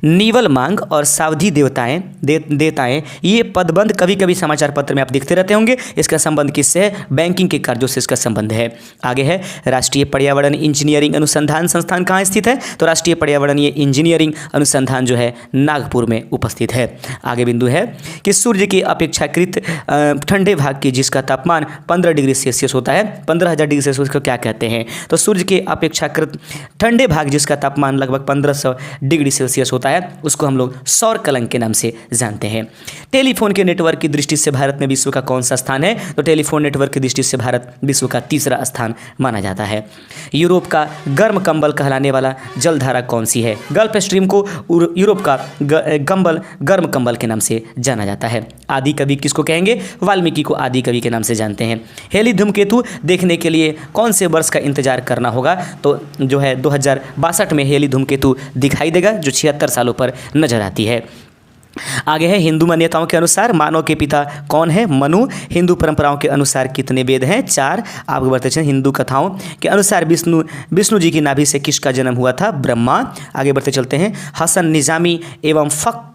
निवल मांग और सावधि देयताएं ये पदबंध कभी कभी समाचार पत्र में आप देखते रहते होंगे। इसका संबंध किससे है? बैंकिंग के कार्यों से इसका संबंध है। आगे है राष्ट्रीय पर्यावरण इंजीनियरिंग अनुसंधान संस्थान कहाँ स्थित है? तो राष्ट्रीय पर्यावरणीय इंजीनियरिंग अनुसंधान जो है नागपुर में उपस्थित है। आगे बिंदु है कि सूर्य के अपेक्षाकृत ठंडे भाग की जिसका तापमान 15 डिग्री सेल्सियस होता है, 15,000 डिग्री सेल्सियस को क्या कहते हैं? तो सूर्य के अपेक्षाकृत ठंडे भाग जिसका तापमान लगभग 1500 डिग्री सेल्सियस होता है उसको हम लोग सौर कलंक के नाम से जानते हैं। टेलीफोन के नेटवर्क की दृष्टि से भारत में विश्व का कौन सा स्थान है? तो टेलीफोन नेटवर्क की दृष्टि से भारत विश्व का तीसरा स्थान माना जाता है। यूरोप का गर्म कंबल कहलाने वाला जलधारा कौन सी है? गल्फ स्ट्रीम को यूरोप का गर्म कंबल के नाम से जाना जाता है। आदि कवि किसको कहेंगे? वाल्मीकि को आदि कवि के नाम से जानते हैं। हेली धूमकेतु देखने के लिए कौन से वर्ष का इंतजार करना होगा? तो जो है 2062 में हेली धूमकेतु दिखाई देगा जो 76 सालों पर नजर आती है। आगे है हिंदू मान्यताओं के अनुसार मानव के पिता कौन है? मनु। हिंदू परंपराओं के अनुसार कितने वेद हैं? 4। आपको बताते चलें हिंदू कथाओं के अनुसार विष्णु जी की नाभि से किसका जन्म हुआ था? ब्रह्मा। आगे बढ़ते चलते हैं हसन निजामी एवं फ़ख्र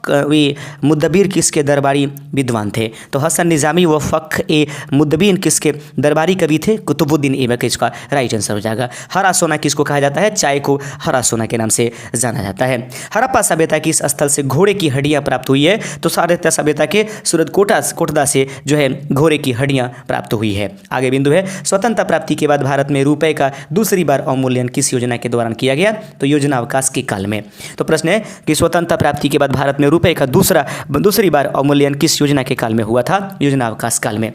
मुदब्बिर किसके दरबारी विद्वान थे? तो हसन निजामी व फ़ख्र मुदब्बिर किसके दरबारी कवि थे? कुतुबुद्दीन ऐबक इसका राइट आंसर हो जाएगा। हरा सोना किसको कहा जाता है? चाय को हरा सोना के नाम से जाना जाता है। हड़प्पा सभ्यता की इस स्थल से घोड़े की हड्डियां प्राप्त हुई है? तो हड़प्पा सभ्यता के सूरजकोटा से जो है घोड़े की हड्डियां प्राप्त हुई है। आगे बिंदु है स्वतंत्रता प्राप्ति के बाद भारत में रुपए का दूसरी बार अवमूल्यन किस योजना के दौरान किया गया? तो योजना अवकाश के काल में। तो प्रश्न है कि स्वतंत्रता प्राप्ति के बाद भारत में रुपए का दूसरी बार अवमूल्यन किस योजना के काल में हुआ था? योजना अवकाश काल में।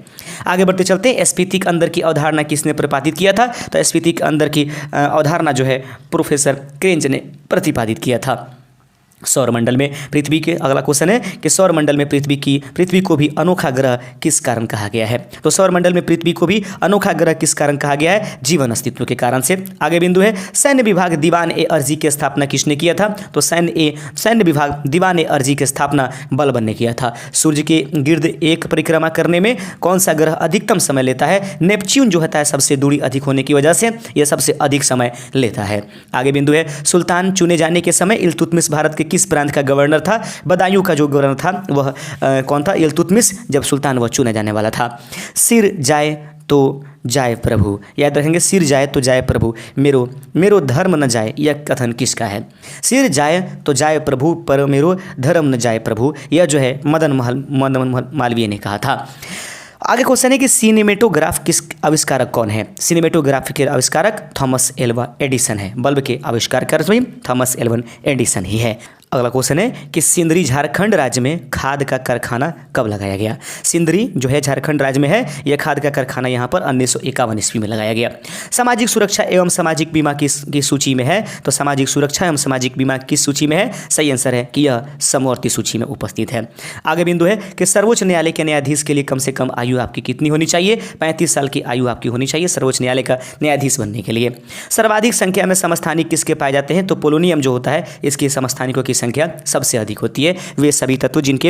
आगे बढ़ते चलते हैं स्फीति के अंदर की अवधारणा किसने प्रतिपादित किया था? तो स्फीति के अंदर की अवधारणा जो है प्रोफेसर क्रेंज ने प्रतिपादित किया था। सौरमंडल में पृथ्वी के अगला क्वेश्चन है कि सौरमंडल में पृथ्वी को भी अनोखा ग्रह किस कारण कहा गया है? तो सौरमंडल में पृथ्वी को भी अनोखा ग्रह किस कारण कहा गया है? जीवन अस्तित्व के कारण से। आगे बिंदु है सैन्य विभाग दीवान ए अर्जी की स्थापना किसने किया था? तो सैन्य विभाग दीवान ए अर्जी की स्थापना बलबन ने किया था। सूर्य के गिर्द एक परिक्रमा करने में कौन सा ग्रह अधिकतम समय लेता है? नेपच्यून जो होता है सबसे दूरी अधिक होने की वजह से यह सबसे अधिक समय लेता है। आगे बिंदु है सुल्तान चुने जाने के समय इल्तुतमिश भारत के किस प्रांत का गवर्नर था? बदायूं का जो गवर्नर था वह कौन था? इल्तुतमिश जब सुल्तान वह चुना जाने वाला था। सिर जाए तो जाए प्रभु, याद रखेंगे सिर जाए तो जाए प्रभु, मेरो धर्म न जाए, यह कथन किसका है? सिर जाए तो जाए प्रभु पर मेरो धर्म न जाए प्रभु, यह जो है मदन मोहन मालवीय ने कहा था। आगे क्वेश्चन है कि सिनेमेटोग्राफ किस आविष्कारक कौन है? सिनेमेटोग्राफ के आविष्कारक थॉमस एल्वा एडिसन है। बल्ब के आविष्कारक भी थॉमस एल्वा एडिसन ही है। अगला क्वेश्चन है कि सिंदरी झारखंड राज्य में खाद का कारखाना कब लगाया गया? सिंदरी जो है झारखंड राज्य में है, यह खाद का कारखाना यहाँ पर 1951 ईस्वी में लगाया गया। सामाजिक सुरक्षा एवं सामाजिक बीमा की सूची में है, तो सामाजिक सुरक्षा एवं सामाजिक बीमा किस सूची में है? सही आंसर है कि यह समवर्ती सूची में उपस्थित है। आगे बिंदु है कि सर्वोच्च न्यायालय के न्यायाधीश के लिए कम से कम आयु आपकी कितनी होनी चाहिए? 35 साल की आयु आपकी होनी चाहिए सर्वोच्च न्यायालय का न्यायाधीश बनने के लिए। सर्वाधिक संख्या में समस्थानिक किसके पाए जाते हैं? तो पोलोनियम जो होता है इसकी समस्थानिकों की संख्या सबसे अधिक होती है। वे सभी तत्व जिनके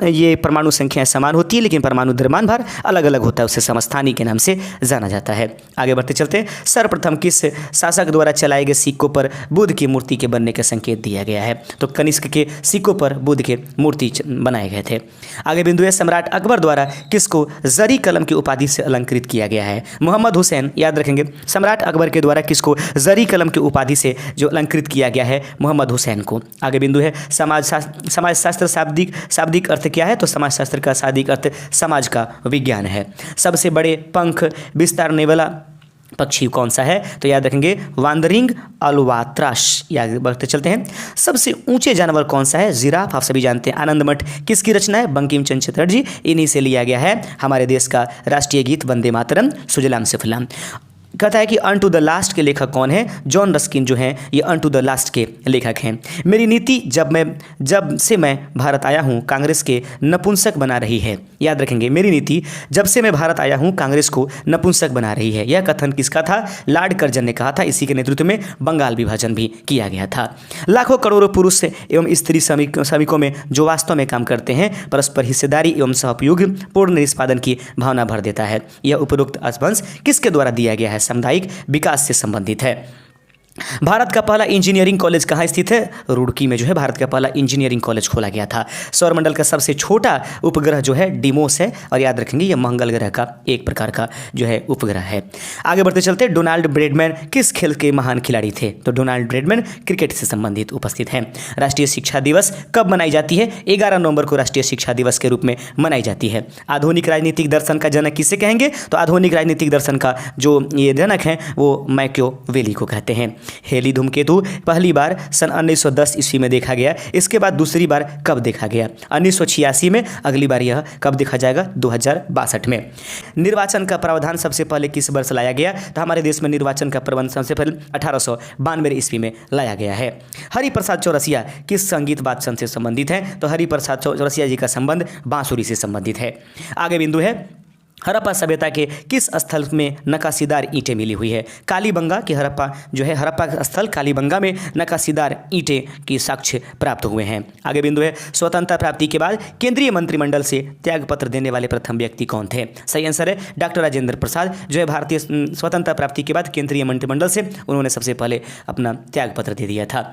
ये परमाणु संख्या समान होती है लेकिन परमाणु द्रव्यमान भार अलग अलग होता है, उसे समस्थानिक के नाम से जाना जाता है। आगे बढ़ते चलते हैं। सर्वप्रथम किस शासक द्वारा चलाए गए सिक्कों पर बुद्ध की मूर्ति के बनने का संकेत दिया गया है? तो कनिष्क के सिक्कों पर बुद्ध के मूर्ति बनाए गए थे। आगे बिंदु है सम्राट अकबर द्वारा किसको जरी कलम की उपाधि से अलंकृत किया गया है? मोहम्मद हुसैन, याद रखेंगे, सम्राट अकबर के द्वारा किसको जरी कलम की उपाधि से जो अलंकृत किया गया है? मोहम्मद हुसैन को। आगे बिंदु है समाजशास्त्र शाब्दिक अर्थ क्या है? तो समाजशास्त्र का शाब्दिक अर्थ समाज का विज्ञान है। सबसे बड़े पंख विस्तारने वाला पक्षी कौन सा है? तो याद रखेंगे वांदरिंग अल्बाट्रॉस। याद बढ़ते चलते हैं। सबसे ऊंचे जानवर कौन सा है? जिराफ। आप सभी जानते हैं। आनंद मठ किसकी रचना है? बंकिम चंद्र चटर्जी। इन्हीं से लिया गया है हमारे देश का राष्ट्रीय गीत वंदे मातरम सुजलाम सुफलाम। कहता है कि अनटू द लास्ट के लेखक कौन है? जॉन रस्किन जो हैं ये अनटू द लास्ट के लेखक हैं। मेरी नीति जब से मैं भारत आया हूँ कांग्रेस के नपुंसक बना रही है। याद रखेंगे, मेरी नीति जब से मैं भारत आया हूँ कांग्रेस को नपुंसक बना रही है। यह कथन किसका था? लॉर्ड कर्जन ने कहा था। इसी के नेतृत्व में बंगाल विभाजन भी किया गया था। लाखों करोड़ों पुरुष एवं स्त्री श्रमिकों में जो वास्तव में काम करते हैं परस्पर हिस्सेदारी एवं सहयोग पूर्ण निष्पादन की भावना भर देता है। यह उपरोक्त अपभ्रंश किसके द्वारा दिया गया है? सामुदायिक विकास से संबंधित है। भारत का पहला इंजीनियरिंग कॉलेज कहाँ स्थित है? रुड़की में जो है भारत का पहला इंजीनियरिंग कॉलेज खोला गया था। सौरमंडल का सबसे छोटा उपग्रह जो है डिमोस है और याद रखेंगे यह मंगल ग्रह का एक प्रकार का जो है उपग्रह है। आगे बढ़ते चलते हैं। डोनाल्ड ब्रैडमैन किस खेल के महान खिलाड़ी थे? तो डोनाल्ड ब्रैडमैन क्रिकेट से संबंधित उपस्थित हैं। राष्ट्रीय शिक्षा दिवस कब मनाई जाती है? 11 नवंबर को राष्ट्रीय शिक्षा दिवस के रूप में मनाई जाती है। आधुनिक राजनीतिक दर्शन का जनक किसे कहेंगे? तो आधुनिक राजनीतिक दर्शन का जो ये जनक हैं वो मैकियावेली को कहते हैं। हेली धूमकेतु पहली बार सन 1910 ईस्वी में देखा गया। इसके बाद दूसरी बार कब देखा गया? 1986 में। अगली बार यह कब देखा जाएगा? 2062 में। निर्वाचन का प्रावधान सबसे पहले किस वर्ष लाया गया? तो हमारे देश में निर्वाचन का प्रबंध सबसे पहले 1892 ईस्वी में लाया गया है। हरिप्रसाद चौरसिया किस संगीत वाद्य से संबंधित हैं? तो हरिप्रसाद चौरसिया जी का संबंध बांसुरी से संबंधित है। आगे बिंदु है हड़प्पा सभ्यता के किस स्थल में नक्काशीदार ईंटें मिली हुई है? कालीबंगा की हड़प्पा जो है हड़प्पा स्थल कालीबंगा में नक्काशीदार ईंटें की साक्ष्य प्राप्त हुए हैं। आगे बिंदु है स्वतंत्रता प्राप्ति के बाद केंद्रीय मंत्रिमंडल से त्यागपत्र देने वाले प्रथम व्यक्ति कौन थे? सही आंसर है डॉक्टर राजेंद्र प्रसाद जो है भारतीय स्वतंत्रता प्राप्ति के बाद केंद्रीय मंत्रिमंडल से उन्होंने सबसे पहले अपना त्यागपत्र दे दिया था।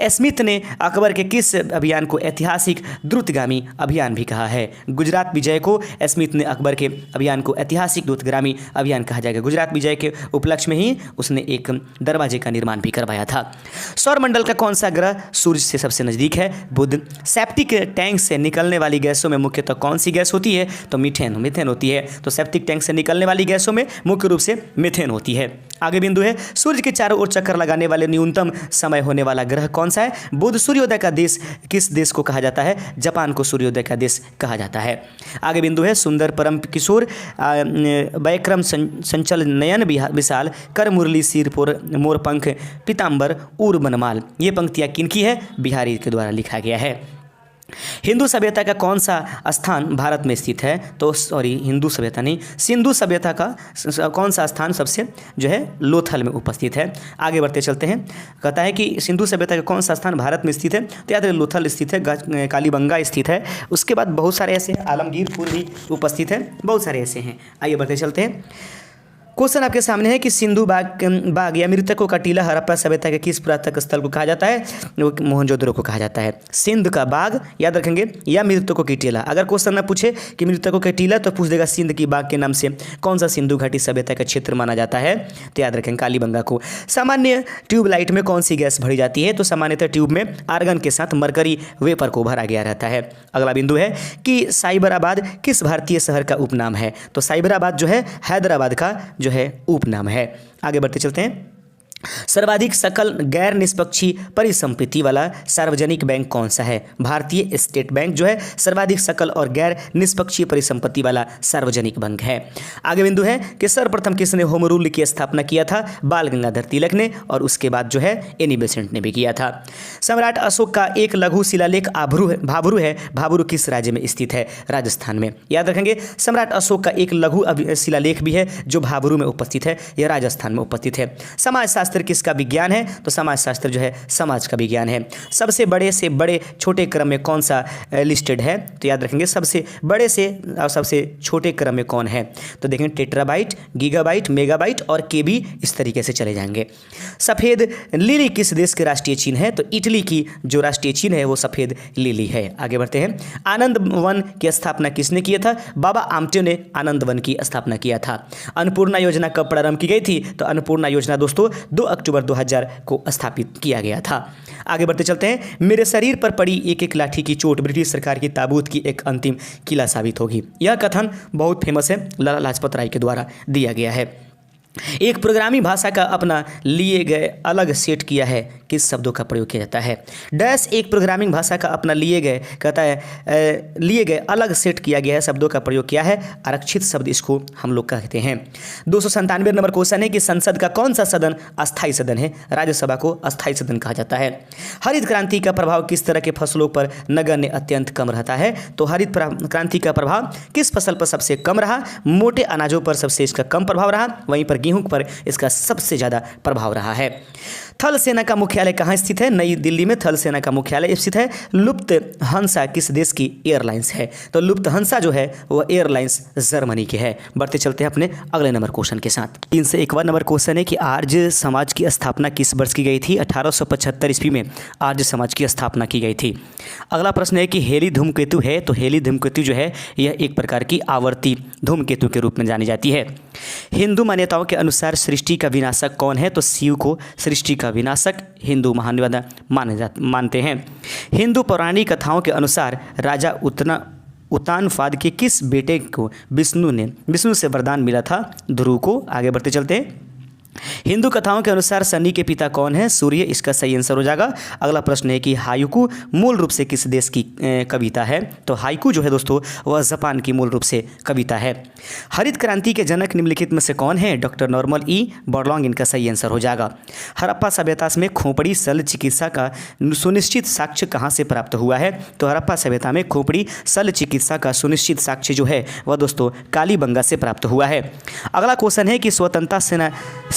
स्मिथ ने अकबर के किस अभियान को ऐतिहासिक द्रुतगामी अभियान भी कहा है? गुजरात विजय को स्मिथ ने अकबर के अभियान को ऐतिहासिक द्रुतगामी अभियान कहा जाएगा। गुजरात विजय के उपलक्ष्य में ही उसने एक दरवाजे का निर्माण भी करवाया था। सौरमंडल का कौन सा ग्रह सूर्य से सबसे नजदीक है? बुध। सेप्टिक टैंक से निकलने वाली गैसों में मुख्यतः कौन सी गैस होती है? तो मीथेन होती है। तो सेप्टिक टैंक से निकलने वाली गैसों में मुख्य रूप से मीथेन होती है। आगे बिंदु है सूर्य के चारों ओर चक्कर लगाने वाले न्यूनतम समय होने वाला ग्रह कौन सा है? बुध। सूर्योदय का देश किस देश को कहा जाता है? जापान को सूर्योदय का देश कहा जाता है। आगे बिंदु है सुंदर परम किशोर वैक्रम संचल नयन विशाल कर मुरली सिर मोर पंख पीताम्बर उर बनमाल। ये पंक्तियाँ किनकी है? बिहारी के द्वारा लिखा गया है। हिंदू सभ्यता का कौन सा स्थान भारत में स्थित है? तो हिंदू सभ्यता नहीं, सिंधु सभ्यता का कौन सा स्थान सबसे जो है लोथल में उपस्थित है? आगे बढ़ते चलते हैं। कहता है कि सिंधु सभ्यता का कौन सा स्थान भारत में स्थित है? तो याद रखें लोथल स्थित है, कालीबंगा स्थित है। उसके बाद बहुत सारे ऐसे हैं, आलमगीरपुर भी उपस्थित है, बहुत सारे ऐसे हैं। आइए बढ़ते चलते हैं। क्वेश्चन आपके सामने है कि सिंधु बाग या मृतकों का टीला हड़प्पा सभ्यता के किस पुरातत्व स्थल को कहा जाता है? वो मोहनजोदड़ो को कहा जाता है। सिंध का बाग याद रखेंगे या मृतकों की टीला। अगर क्वेश्चन में पूछे कि मृतकों का टीला तो पूछ देगा सिंध की बाग के नाम से कौन सा सिंधु घाटी सभ्यता का क्षेत्र माना जाता है? तो याद रखेंगे कालीबंगा को। सामान्य ट्यूबलाइट में कौन सी गैस भरी जाती है? तो सामान्यतः ट्यूब में आर्गन के साथ मरकरी वेपर को भरा गया रहता है। अगला बिंदु है कि साइबराबाद किस भारतीय शहर का उपनाम है? तो साइबराबाद जो है हैदराबाद का जो है उपनाम है। आगे बढ़ते चलते हैं। सर्वाधिक सकल गैर निष्पक्षी परिसंपत्ति वाला सार्वजनिक बैंक कौन सा है? भारतीय स्टेट बैंक जो है सर्वाधिक सकल और गैर निष्पक्षीय परिसंपत्ति वाला सार्वजनिक बैंक है। आगे बिंदु है कि सर्वप्रथम किसने होम रूल की स्थापना किया था? बाल गंगाधर तिलक ने, और उसके बाद जो है एनी बेसेंट ने भी किया था। सम्राट अशोक का एक लघु शिलालेख भाभरू है। भाभरू किस राज्य में स्थित है? राजस्थान में। याद रखेंगे सम्राट अशोक का एक लघु शिलालेख भी है जो भाभरू में उपस्थित है, यह राजस्थान में उपस्थित है। समाजशास्त्र किसका विज्ञान है? तो समाजशास्त्र जो है समाज का विज्ञान है। सबसे बड़े से बड़े छोटे क्रम में कौन सा लिस्टेड है? तो याद रखेंगे सबसे बड़े से और सबसे छोटे क्रम में कौन है? तो देखेंगे टेट्राबाइट, गीगाबाइट, मेगाबाइट और केबी, इस तरीके से चले जाएंगे। सफ़ेद लिली किस देश के राष्ट्रीय चिन्ह है? तो इटली की जो राष्ट्रीय चिन्ह है वो सफ़ेद लिली है। आगे बढ़ते हैं। आनंद वन की स्थापना किसने किया था? बाबा आमटे ने आनंद वन की स्थापना किया था। अन्नपूर्णा योजना कब प्रारंभ की गई थी? तो अन्नपूर्णा योजना दोस्तों 2 अक्टूबर 2000 को स्थापित किया गया था। आगे बढ़ते चलते हैं। मेरे शरीर पर पड़ी एक एक लाठी की चोट ब्रिटिश सरकार की ताबूत की एक अंतिम किला साबित होगी। यह कथन बहुत फेमस है, लाला लाजपत राय के द्वारा दिया गया है। एक प्रोग्रामिंग भाषा का अपना लिए गए अलग सेट किया है, किस शब्दों का प्रयोग किया जाता है? डैश एक प्रोग्रामिंग भाषा का अपना लिए गए अलग सेट किया गया है शब्दों का प्रयोग किया है, आरक्षित शब्द इसको हम लोग कहते हैं। 297 नंबर क्वेश्चन है कि संसद का कौन सा सदन अस्थायी सदन है? राज्यसभा को अस्थायी सदन कहा जाता है। हरित क्रांति का प्रभाव किस तरह के फसलों पर नगण्य अत्यंत कम रहता है? तो हरित क्रांति का प्रभाव किस फसल पर सबसे कम रहा? मोटे अनाजों पर सबसे इसका कम प्रभाव रहा, वहीं पर गेहूं पर इसका सबसे ज़्यादा प्रभाव रहा है। थल सेना का मुख्यालय कहाँ स्थित है? नई दिल्ली में थल सेना का मुख्यालय स्थित है। लुफ्तहांसा किस देश की एयरलाइंस है? तो लुफ्तहांसा जो है वह एयरलाइंस जर्मनी की है। बढ़ते चलते हैं अपने अगले नंबर क्वेश्चन के साथ। 301 नंबर क्वेश्चन है कि आर्य समाज की स्थापना किस वर्ष की गई थी? 1875 ईस्वी में आर्य समाज की स्थापना की गई थी। अगला प्रश्न है कि हेली धूमकेतु है, तो हेली धूमकेतु जो है यह एक प्रकार की आवर्ती धूमकेतु के रूप में जानी जाती है। हिंदू मान्यताओं के अनुसार सृष्टि का विनाशक कौन है? तो शिव को सृष्टि का विनाशक हिंदू महानवादा मानते हैं। हिंदू पौराणिक कथाओं के अनुसार राजा उत्तानपाद के किस बेटे को विष्णु से वरदान मिला था? ध्रुव को। आगे बढ़ते चलते हैं। हिंदू कथाओं के अनुसार शनि के पिता कौन है? सूर्य, इसका सही आंसर हो जाएगा। अगला प्रश्न है कि हाइकू मूल रूप से किस देश की कविता है? तो हाइकू जो है दोस्तों वह जापान की मूल रूप से कविता है। हरित क्रांति के जनक निम्नलिखित में से कौन है? डॉक्टर नॉर्मन ई बोरलॉन्ग, इनका सही आंसर हो जाएगा। हड़प्पा सभ्यता में खोपड़ी शल्य चिकित्सा का सुनिश्चित साक्ष्य कहाँ से प्राप्त हुआ है? तो हड़प्पा सभ्यता में खोपड़ी शल्य चिकित्सा का सुनिश्चित साक्ष्य जो है वह दोस्तों कालीबंगा से प्राप्त हुआ है। अगला क्वेश्चन है कि स्वतंत्रता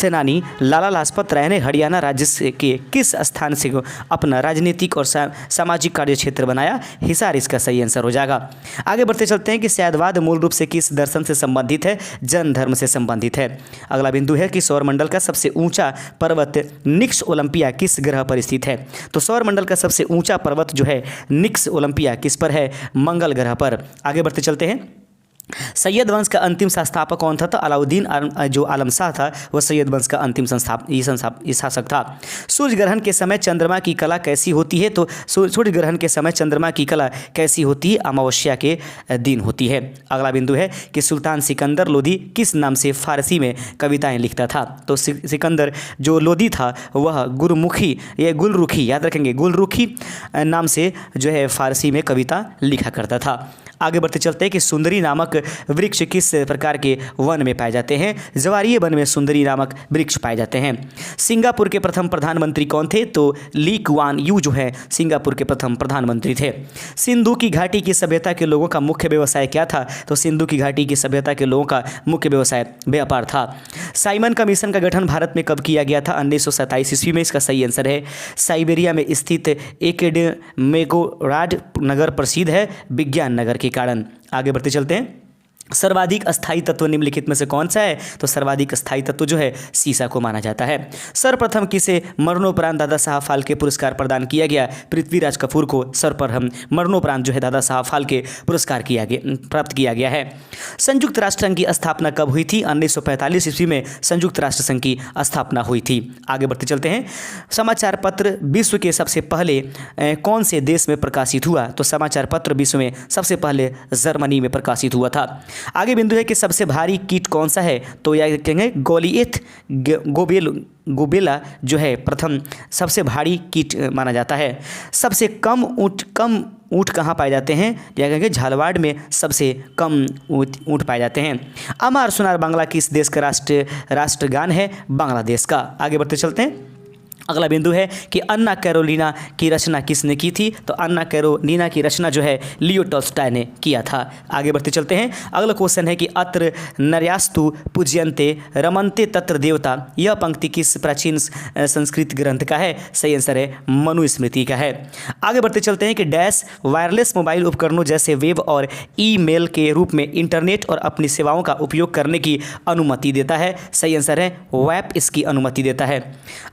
सेनानी लाला लाजपत राय ने हरियाणा राज्य के किस स्थान से अपना राजनीतिक और सामाजिक कार्य क्षेत्र बनाया? हिसार, इसका सही आंसर हो जाएगा। आगे बढ़ते चलते हैं कि सैयदवाद मूल रूप से किस दर्शन से संबंधित है? जैन धर्म से संबंधित है। अगला बिंदु है कि सौरमंडल का सबसे ऊंचा पर्वत निक्स ओलंपिया किस ग्रह पर स्थित है? तो सौरमंडल का सबसे ऊंचा पर्वत जो है निक्स ओलंपिया किस पर है? मंगल ग्रह पर। आगे बढ़ते चलते हैं। सैयद वंश का अंतिम संस्थापक कौन था? तो अलाउद्दीन जो आलम शाह था वह सैयद वंश का अंतिम शासक था। सूर्य ग्रहण के समय चंद्रमा की कला कैसी होती है? तो सूर्य ग्रहण के समय चंद्रमा की कला कैसी होती है? अमावस्या के दिन होती है। अगला बिंदु है कि सुल्तान सिकंदर लोदी किस नाम से फारसी में कविताएं लिखता था? तो सिकंदर जो लोदी था वह गुलरुखी, याद रखेंगे, गुलरुखी नाम से जो है फारसी में कविता लिखा करता था। आगे बढ़ते चलते हैं कि सुंदरी नामक वृक्ष किस प्रकार के वन में पाए जाते हैं? ज्वारीय वन में सुंदरी नामक वृक्ष पाए जाते हैं। सिंगापुर के प्रथम प्रधानमंत्री कौन थे? तो ली कुआन यू जो है सिंगापुर के प्रथम प्रधानमंत्री थे। सिंधु की घाटी की सभ्यता के लोगों का मुख्य व्यवसाय क्या था? तो सिंधु की घाटी की सभ्यता के लोगों का मुख्य व्यवसाय व्यापार था। साइमन कमीशन का गठन भारत में कब किया गया था? 1927 ईस्वी में, इसका सही आंसर है। साइबेरिया में स्थित एकेडमेगोराड नगर प्रसिद्ध है विज्ञान नगर के कारण। आगे बढ़ते चलते हैं। सर्वाधिक अस्थायी तत्व निम्नलिखित में से कौन सा है? तो सर्वाधिक अस्थायी तत्व जो है सीसा को माना जाता है। सर्वप्रथम किसे मरणोपरांत दादा साहब फाल्के पुरस्कार प्रदान किया गया? पृथ्वीराज कपूर को सर्वप्रथम मरणोपरांत जो है दादा साहब फाल्के पुरस्कार प्राप्त किया गया है। संयुक्त राष्ट्र संघ की स्थापना कब हुई थी? 1945 ईस्वी में संयुक्त राष्ट्र संघ की स्थापना हुई थी। आगे बढ़ते चलते हैं। समाचार पत्र विश्व के सबसे पहले कौन से देश में प्रकाशित हुआ? तो समाचार पत्र विश्व में सबसे पहले जर्मनी में प्रकाशित हुआ था। आगे बिंदु है कि सबसे भारी कीट कौन सा है? तो यह कहेंगे गोलिएथ गोबेला जो है प्रथम सबसे भारी कीट माना जाता है। सबसे कम ऊँट कहाँ पाए जाते हैं? या कहेंगे झालवाड़ में सबसे कम ऊँट पाए जाते हैं। अमार सुनार बांग्ला किस देश का राष्ट्रगान है? बांग्लादेश का। आगे बढ़ते चलते हैं। अगला बिंदु है कि अन्ना कैरोलिना की रचना किसने की थी? तो अन्ना कैरोलिना की रचना जो है लियो टॉल्स्टॉय ने किया था। आगे बढ़ते चलते हैं। अगला क्वेश्चन है कि अत्र नर्यास्तु पूज्यन्ते रमन्ते तत्र देवता, यह पंक्ति किस प्राचीन संस्कृत ग्रंथ का है? सही आंसर है मनुस्मृति का है। आगे बढ़ते चलते हैं कि डैश वायरलेस मोबाइल उपकरणों जैसे वेब और ईमेल के रूप में इंटरनेट और अपनी सेवाओं का उपयोग करने की अनुमति देता है? सही आंसर है वेब इसकी अनुमति देता है।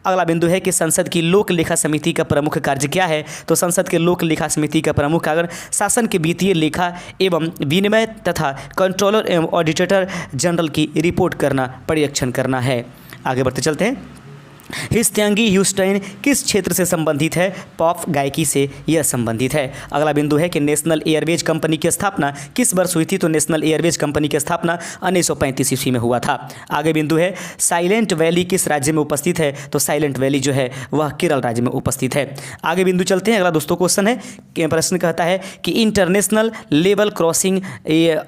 अगला बिंदु है कि संसद की लोक लेखा समिति का प्रमुख कार्य क्या है? तो संसद के लोक लेखा समिति का प्रमुख कार्य शासन के वित्तीय लेखा एवं विनिमय तथा कंट्रोलर एवं ऑडिटर जनरल की रिपोर्ट करना, पर्यवेक्षण करना है। आगे बढ़ते चलते हैं। हिस्टैंगी ह्यूस्टन किस क्षेत्र से संबंधित है? पॉप गायकी से यह संबंधित है। अगला बिंदु है कि नेशनल एयरवेज कंपनी की स्थापना किस वर्ष हुई थी? तो नेशनल एयरवेज कंपनी की स्थापना 1935 ईस्वी में हुआ था। आगे बिंदु है साइलेंट वैली किस राज्य में उपस्थित है? तो साइलेंट वैली जो है वह केरल राज्य में उपस्थित है। आगे बिंदु चलते हैं। अगला दोस्तों क्वेश्चन है, प्रश्न कहता है कि international level crossing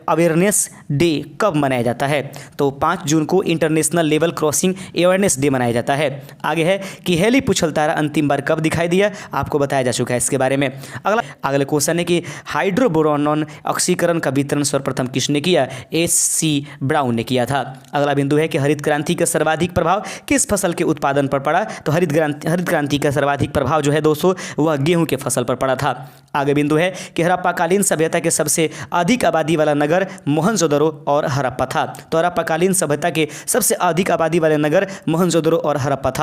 awareness day कब मनाया जाता है? तो 5 जून को international level crossing awareness day मनाया जाता है। आगे है कि हेली पुछल तारा अंतिम बार कब दिखाई दिया? आपको बताया जा चुका है इसके बारे में। अगला क्वेश्चन है कि हाइड्रोबोरॉन ऑक्सीकरण का वितरण सर्वप्रथम किसने किया? एच.सी. ब्राउन ने किया था। अगला बिंदु है कि हरित क्रांति का सर्वाधिक प्रभाव किस फसल के उत्पादन पर पड़ा? तो हरित क्रांति का सर्वाधिक प्रभाव जो है दोस्तों वह गेहूं के फसल पर पड़ा था। आगे बिंदु है कि हड़प्पाकालीन सभ्यता के सबसे अधिक आबादी वाला नगर मोहनजोदड़ो और हड़प्पा था। तो हड़प्पाकालीन सभ्यता के सबसे अधिक आबादी वाले नगर मोहनजोदड़ो और हड़प्पा था।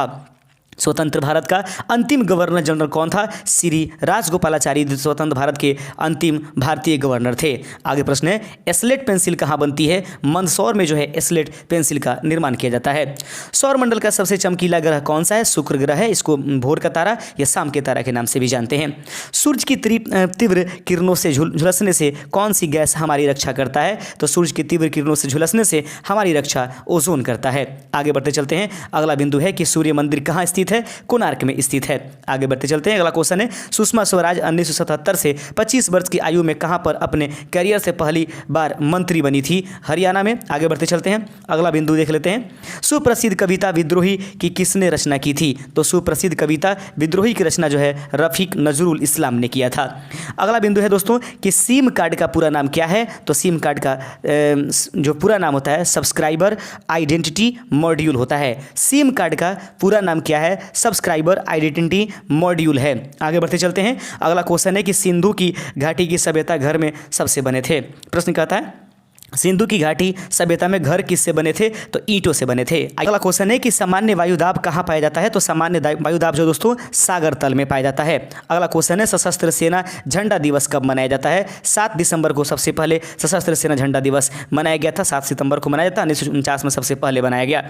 स्वतंत्र भारत का अंतिम गवर्नर जनरल कौन था? श्री राजगोपालाचारी स्वतंत्र भारत के अंतिम भारतीय गवर्नर थे। आगे प्रश्न है स्लेट पेंसिल कहाँ बनती है? मंदसौर में जो है स्लेट पेंसिल का निर्माण किया जाता है। सौरमंडल का सबसे चमकीला ग्रह कौन सा है? शुक्र ग्रह है। इसको भोर का तारा या शाम के तारा के नाम से भी जानते हैं। सूर्य की तीव्र किरणों से झुलसने से कौन सी गैस हमारी रक्षा करता है? तो सूर्य की तीव्र किरणों से झुलसने से हमारी रक्षा ओजोन करता है। आगे बढ़ते चलते हैं। अगला बिंदु है कि सूर्य मंदिर कहाँ स्थित है? कोणार्क में स्थित है। आगे बढ़ते चलते हैं। अगला क्वेश्चन है सुषमा स्वराज 1977 से 25 वर्ष की आयु में कहां पर अपने करियर से पहली बार मंत्री बनी थी? हरियाणा में। आगे बढ़ते चलते हैं। अगला बिंदु देख लेते हैं। सुप्रसिद्ध कविता विद्रोही की किसने रचना की थी? तो सुप्रसिद्ध कविता विद्रोही की रचना जो है रफीक नजरुल इस्लाम ने किया था। अगला बिंदु है दोस्तों कि सिम कार्ड का पूरा नाम क्या है? तो सिम कार्ड का जो पूरा नाम होता है सब्सक्राइबर आइडेंटिटी मॉड्यूल होता है। सिम कार्ड का पूरा नाम क्या है? सब्सक्राइबर आइडेंटिटी मॉड्यूल है। आगे बढ़ते चलते हैं। अगला क्वेश्चन है कि सिंधु की घाटी की सभ्यता घर में सबसे बने थे। प्रश्न कहता है सिंधु की घाटी सभ्यता में घर किससे बने थे? तो ईंटों से बने थे। अगला क्वेश्चन है कि सामान्य वायुदाब कहाँ पाया जाता है? तो सामान्य वायुदाब जो दोस्तों सागर तल में पाया जाता है। अगला क्वेश्चन है सशस्त्र सेना झंडा दिवस कब मनाया जाता है? 7 दिसंबर को सबसे पहले सशस्त्र सेना झंडा दिवस मनाया गया था। 7 सितंबर को मनाया जाता, 1949 में सबसे पहले बनाया गया।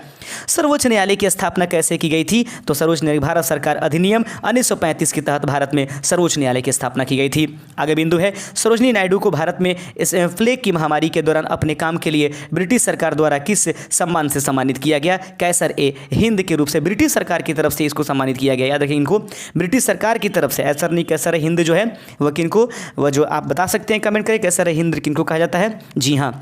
सर्वोच्च न्यायालय की स्थापना कैसे की गई थी? तो सर्वोच्च न्यायालय भारत सरकार अधिनियम 1935 के तहत भारत में सर्वोच्च न्यायालय की स्थापना की गई थी। आगे बिंदु है सरोजनी नायडू को भारत में इस प्लेग की महामारी के दौरान अपने काम के लिए ब्रिटिश सरकार द्वारा किस सम्मान से सम्मानित किया गया? कैसर ए हिंद के रूप से ब्रिटिश सरकार की तरफ से इसको सम्मानित किया गया। याद रखें इनको ब्रिटिश सरकार की तरफ से, ऐसा नहीं कैसर ए हिंद जो है वह किनको, वह जो आप बता सकते हैं कमेंट करें कैसर ए हिंद किनको कहा जाता है। जी हाँ,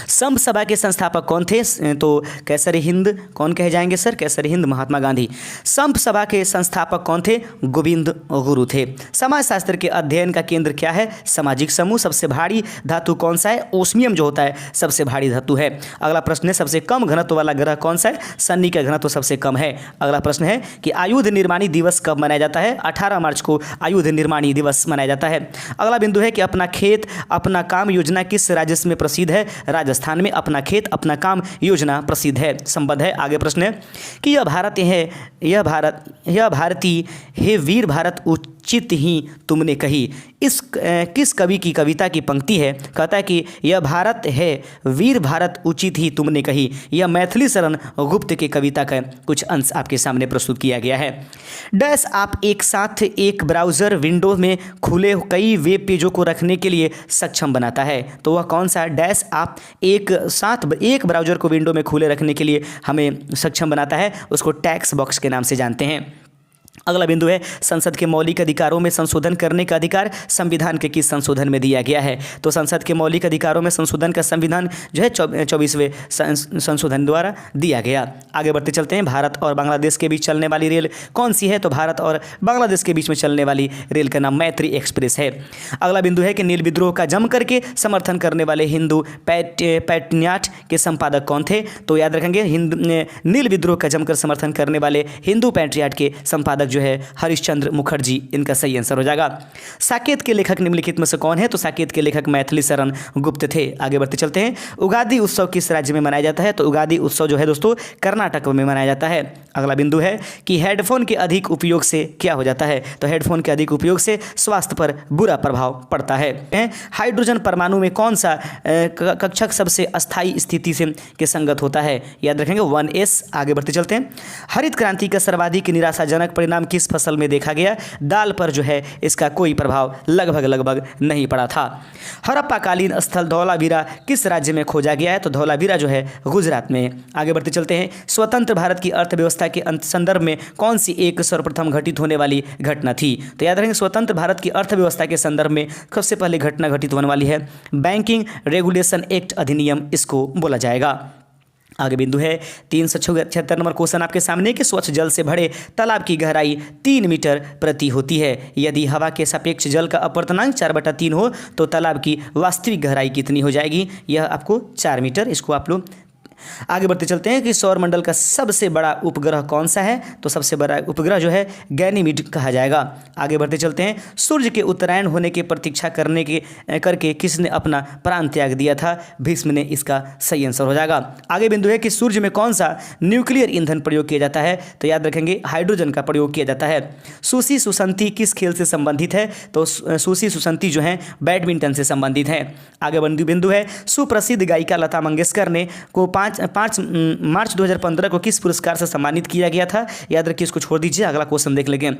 संघ सभा के संस्थापक कौन थे? तो कैसर हिंद कौन कहे जाएंगे सर? कैसर हिंद महात्मा गांधी। संघ सभा के संस्थापक कौन थे? गोविंद गुरु थे। समाजशास्त्र के अध्ययन का केंद्र क्या है? सामाजिक समूह। सबसे भारी धातु कौन सा है? ओस्मियम जो होता है सबसे भारी धातु है। अगला प्रश्न है सबसे कम घनत्व वाला ग्रह कौन सा है? शनि का घनत्व सबसे कम है। अगला प्रश्न है कि आयुध निर्माणी दिवस कब मनाया जाता है? 18 मार्च को आयुध निर्माणी दिवस मनाया जाता है। अगला बिंदु है कि अपना खेत अपना काम योजना किस राज्य में प्रसिद्ध है? राजस्थान में अपना खेत अपना काम योजना प्रसिद्ध है। संबद्ध है। आगे प्रश्न है कि यह भारती हे वीर भारत उचित ही तुमने कही, इस किस कवि की कविता की पंक्ति है? कहता है कि यह भारत है वीर भारत उचित ही तुमने कही। यह मैथिली शरण गुप्त के कविता का कुछ अंश आपके सामने प्रस्तुत किया गया है। डैश आप एक साथ एक ब्राउज़र विंडो में खुले कई वेब पेजों को रखने के लिए सक्षम बनाता है। तो वह कौन सा डैश आप एक साथ एक ब्राउज़र को विंडो में खुले रखने के लिए हमें सक्षम बनाता है? उसको टेक्स्ट बॉक्स के नाम से जानते हैं। अगला बिंदु है संसद के मौलिक अधिकारों में संशोधन करने का अधिकार संविधान के किस संशोधन में दिया गया है? तो संसद के मौलिक अधिकारों में संशोधन का संविधान जो है 24वें संशोधन द्वारा दिया गया। आगे बढ़ते चलते हैं। भारत और बांग्लादेश के बीच चलने वाली रेल कौन सी है? तो भारत और बांग्लादेश के बीच में चलने वाली रेल का नाम मैत्री एक्सप्रेस है। अगला बिंदु है कि नील विद्रोह का जम करके समर्थन करने वाले हिंदू पैट्रियट के संपादक कौन थे? तो याद रखेंगे नील विद्रोह का जमकर समर्थन करने वाले हिंदू पैट्रियट के संपादक जो है हरिश्चंद्र मुखर्जी इनका सही आंसर हो जाएगा। साकेत के लेखक निम्नलिखित में से कौन है? तो साकेत के लेखक मैथिली शरण गुप्त थे। आगे बढ़ते चलते हैं। उगादी उत्सव किस राज्य में मनाया जाता है? तो उगादी उत्सव जो है दोस्तों कर्नाटक में मनाया जाता है। अगला बिंदु है कि हेडफोन के अधिक उपयोग से क्या हो जाता है? तो हेडफोन के अधिक उपयोग से स्वास्थ्य पर बुरा प्रभाव पड़ता है। हाइड्रोजन परमाणु में कौन सा कक्षक सबसे अस्थायी स्थिति से के संगत होता है? याद रखेंगे 1s। आगे बढ़ते चलते हैं। हरित क्रांति का सर्वाधिक निराशाजनक परिणाम किस फसल में देखा गया? दाल पर जो है इसका कोई प्रभाव लगभग नहीं पड़ा था। हड़प्पाकालीन स्थल धौलावीरा किस राज्य में खोजा गया है? तो धौलावीरा जो है गुजरात में। आगे बढ़ते चलते हैं। स्वतंत्र भारत की अर्थव्यवस्था के संदर्भ में कौन सी एक सर्वप्रथम घटित होने वाली घटना थी? तो याद रखेंगे स्वतंत्र भारत की अर्थव्यवस्था के संदर्भ में सबसे पहले घटना घटित होने वाली है बैंकिंग रेगुलेशन एक्ट अधिनियम, इसको बोला जाएगा। आगे बिंदु है 376 नंबर क्वेश्चन आपके सामने कि स्वच्छ जल से भरे तालाब की गहराई 3 मीटर प्रति होती है। यदि हवा के सापेक्ष जल का अपवर्तनांक 4/3 हो तो तालाब की वास्तविक गहराई कितनी हो जाएगी? यह आपको 4 मीटर। इसको आप लोग आगे बढ़ते चलते हैं कि सौरमंडल का सबसे बड़ा उपग्रह कौन सा है? तो सबसे बड़ा उपग्रह जो है गैनीमीड कहा जाएगा। आगे बढ़ते चलते हैं। सूर्य के उत्तरायण होने की प्रतीक्षा करके किसने अपना प्राण त्याग दिया था? भीष्म ने, इसका सही आंसर हो जाएगा। आगे बिंदु है कि सूर्य में कौन सा न्यूक्लियर ईंधन प्रयोग किया जाता है? तो याद रखेंगे हाइड्रोजन का प्रयोग किया जाता है। सुशी सुसंती किस खेल से संबंधित है? तो सुशी सुसंती जो है बैडमिंटन से संबंधित है। आगे बिंदु है सुप्रसिद्ध गायिका लता मंगेशकर ने को 5 मार्च 2015 को किस पुरस्कार से सम्मानित किया गया था? याद रखिए, इसको छोड़ दीजिए, अगला क्वेश्चन देख लेंगे।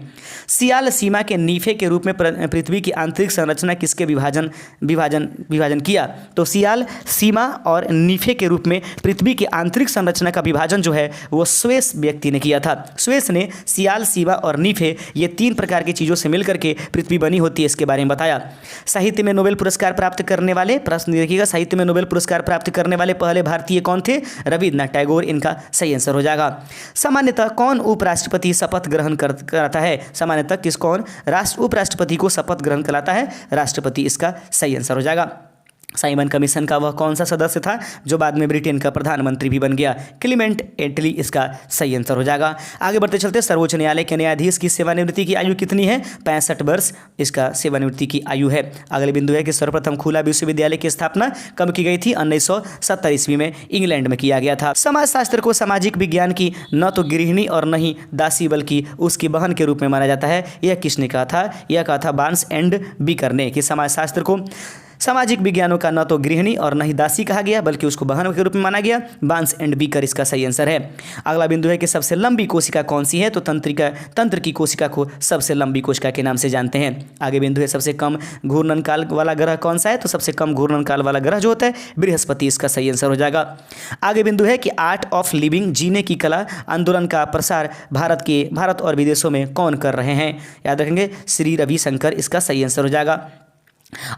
सियाल सीमा के नीफे के रूप में पृथ्वी की आंतरिक संरचना किसके विभाजन किया? तो सियाल सीमा और नीफे के रूप में पृथ्वी की आंतरिक संरचना का विभाजन जो है वो स्वेस व्यक्ति ने किया था। स्वेस ने सियाल सीमा और नीफे ये 3 प्रकार की चीज़ों से मिलकर के पृथ्वी बनी होती है, इसके बारे में बताया। साहित्य में नोबेल पुरस्कार प्राप्त करने वाले, प्रश्न देखिएगा, साहित्य में नोबेल पुरस्कार प्राप्त करने वाले पहले भारतीय कौन थे? रविन्द्रनाथ टैगोर, इनका सही आंसर हो जाएगा। सामान्यतः कौन उपराष्ट्रपति शपथ ग्रहण कराता है? सामान्यतः कौन उपराष्ट्रपति को शपथ ग्रहण कराता है? राष्ट्रपति, इसका सही आंसर हो जाएगा। साइमन कमीशन का वह कौन सा सदस्य था जो बाद में ब्रिटेन का प्रधानमंत्री भी बन गया? क्लीमेंट एटली, इसका सही आंसर हो जाएगा। आगे बढ़ते चलते, सर्वोच्च न्यायालय के न्यायाधीश की सेवानिवृत्ति की आयु कितनी है? 65 वर्ष इसका सेवानिवृत्ति की आयु है। अगले बिंदु है कि सर्वप्रथम खुला विश्वविद्यालय की स्थापना कब की गई थी? 1970 ईस्वी में इंग्लैंड में किया गया था। समाजशास्त्र को सामाजिक विज्ञान की न तो गृहिणी और न ही दासी बल्कि उसकी बहन के रूप में माना जाता है। यह किसने कहा था? यह कहा था बार्न्स एंड बीकर ने कि समाजशास्त्र को सामाजिक विज्ञानों का न तो गृहिणी और न ही दासी कहा गया बल्कि उसको बहन के रूप में माना गया। बार्न्स एंड बीकर, इसका सही आंसर है। अगला बिंदु है कि सबसे लंबी कोशिका कौन सी है? तो तंत्र की कोशिका को सबसे लंबी कोशिका के नाम से जानते हैं। आगे बिंदु है सबसे कम घूर्णन काल वाला ग्रह कौन सा है? तो सबसे कम घूर्णन काल वाला ग्रह जो होता है बृहस्पति, इसका सही आंसर हो जाएगा। आगे बिंदु है कि आर्ट ऑफ लिविंग, जीने की कला आंदोलन का प्रसार भारत और विदेशों में कौन कर रहे हैं? याद रखेंगे श्री रविशंकर, इसका सही आंसर हो जाएगा।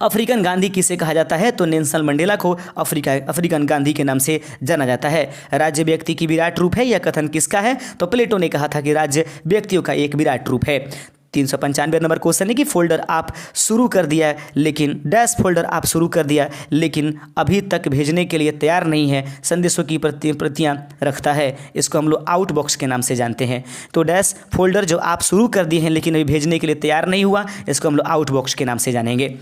अफ्रीकन गांधी किसे कहा जाता है? तो नेल्सन मंडेला को अफ्रीकन गांधी के नाम से जाना जाता है। राज्य व्यक्ति की विराट रूप है, यह कथन किसका है? तो प्लेटो ने कहा था कि राज्य व्यक्तियों का एक विराट रूप है। 395 नंबर क्वेश्चन है कि फोल्डर आप शुरू कर दिया है लेकिन डैश फोल्डर आप शुरू कर दिया लेकिन अभी तक भेजने के लिए तैयार नहीं है, संदेशों की प्रतियां रखता है, इसको हम लोग आउट बॉक्स के नाम से जानते हैं। तो डैश फोल्डर जो आप शुरू कर दिए हैं लेकिन अभी भेजने के लिए तैयार नहीं हुआ, इसको हम लोग आउट बॉक्स के नाम से जानेंगे।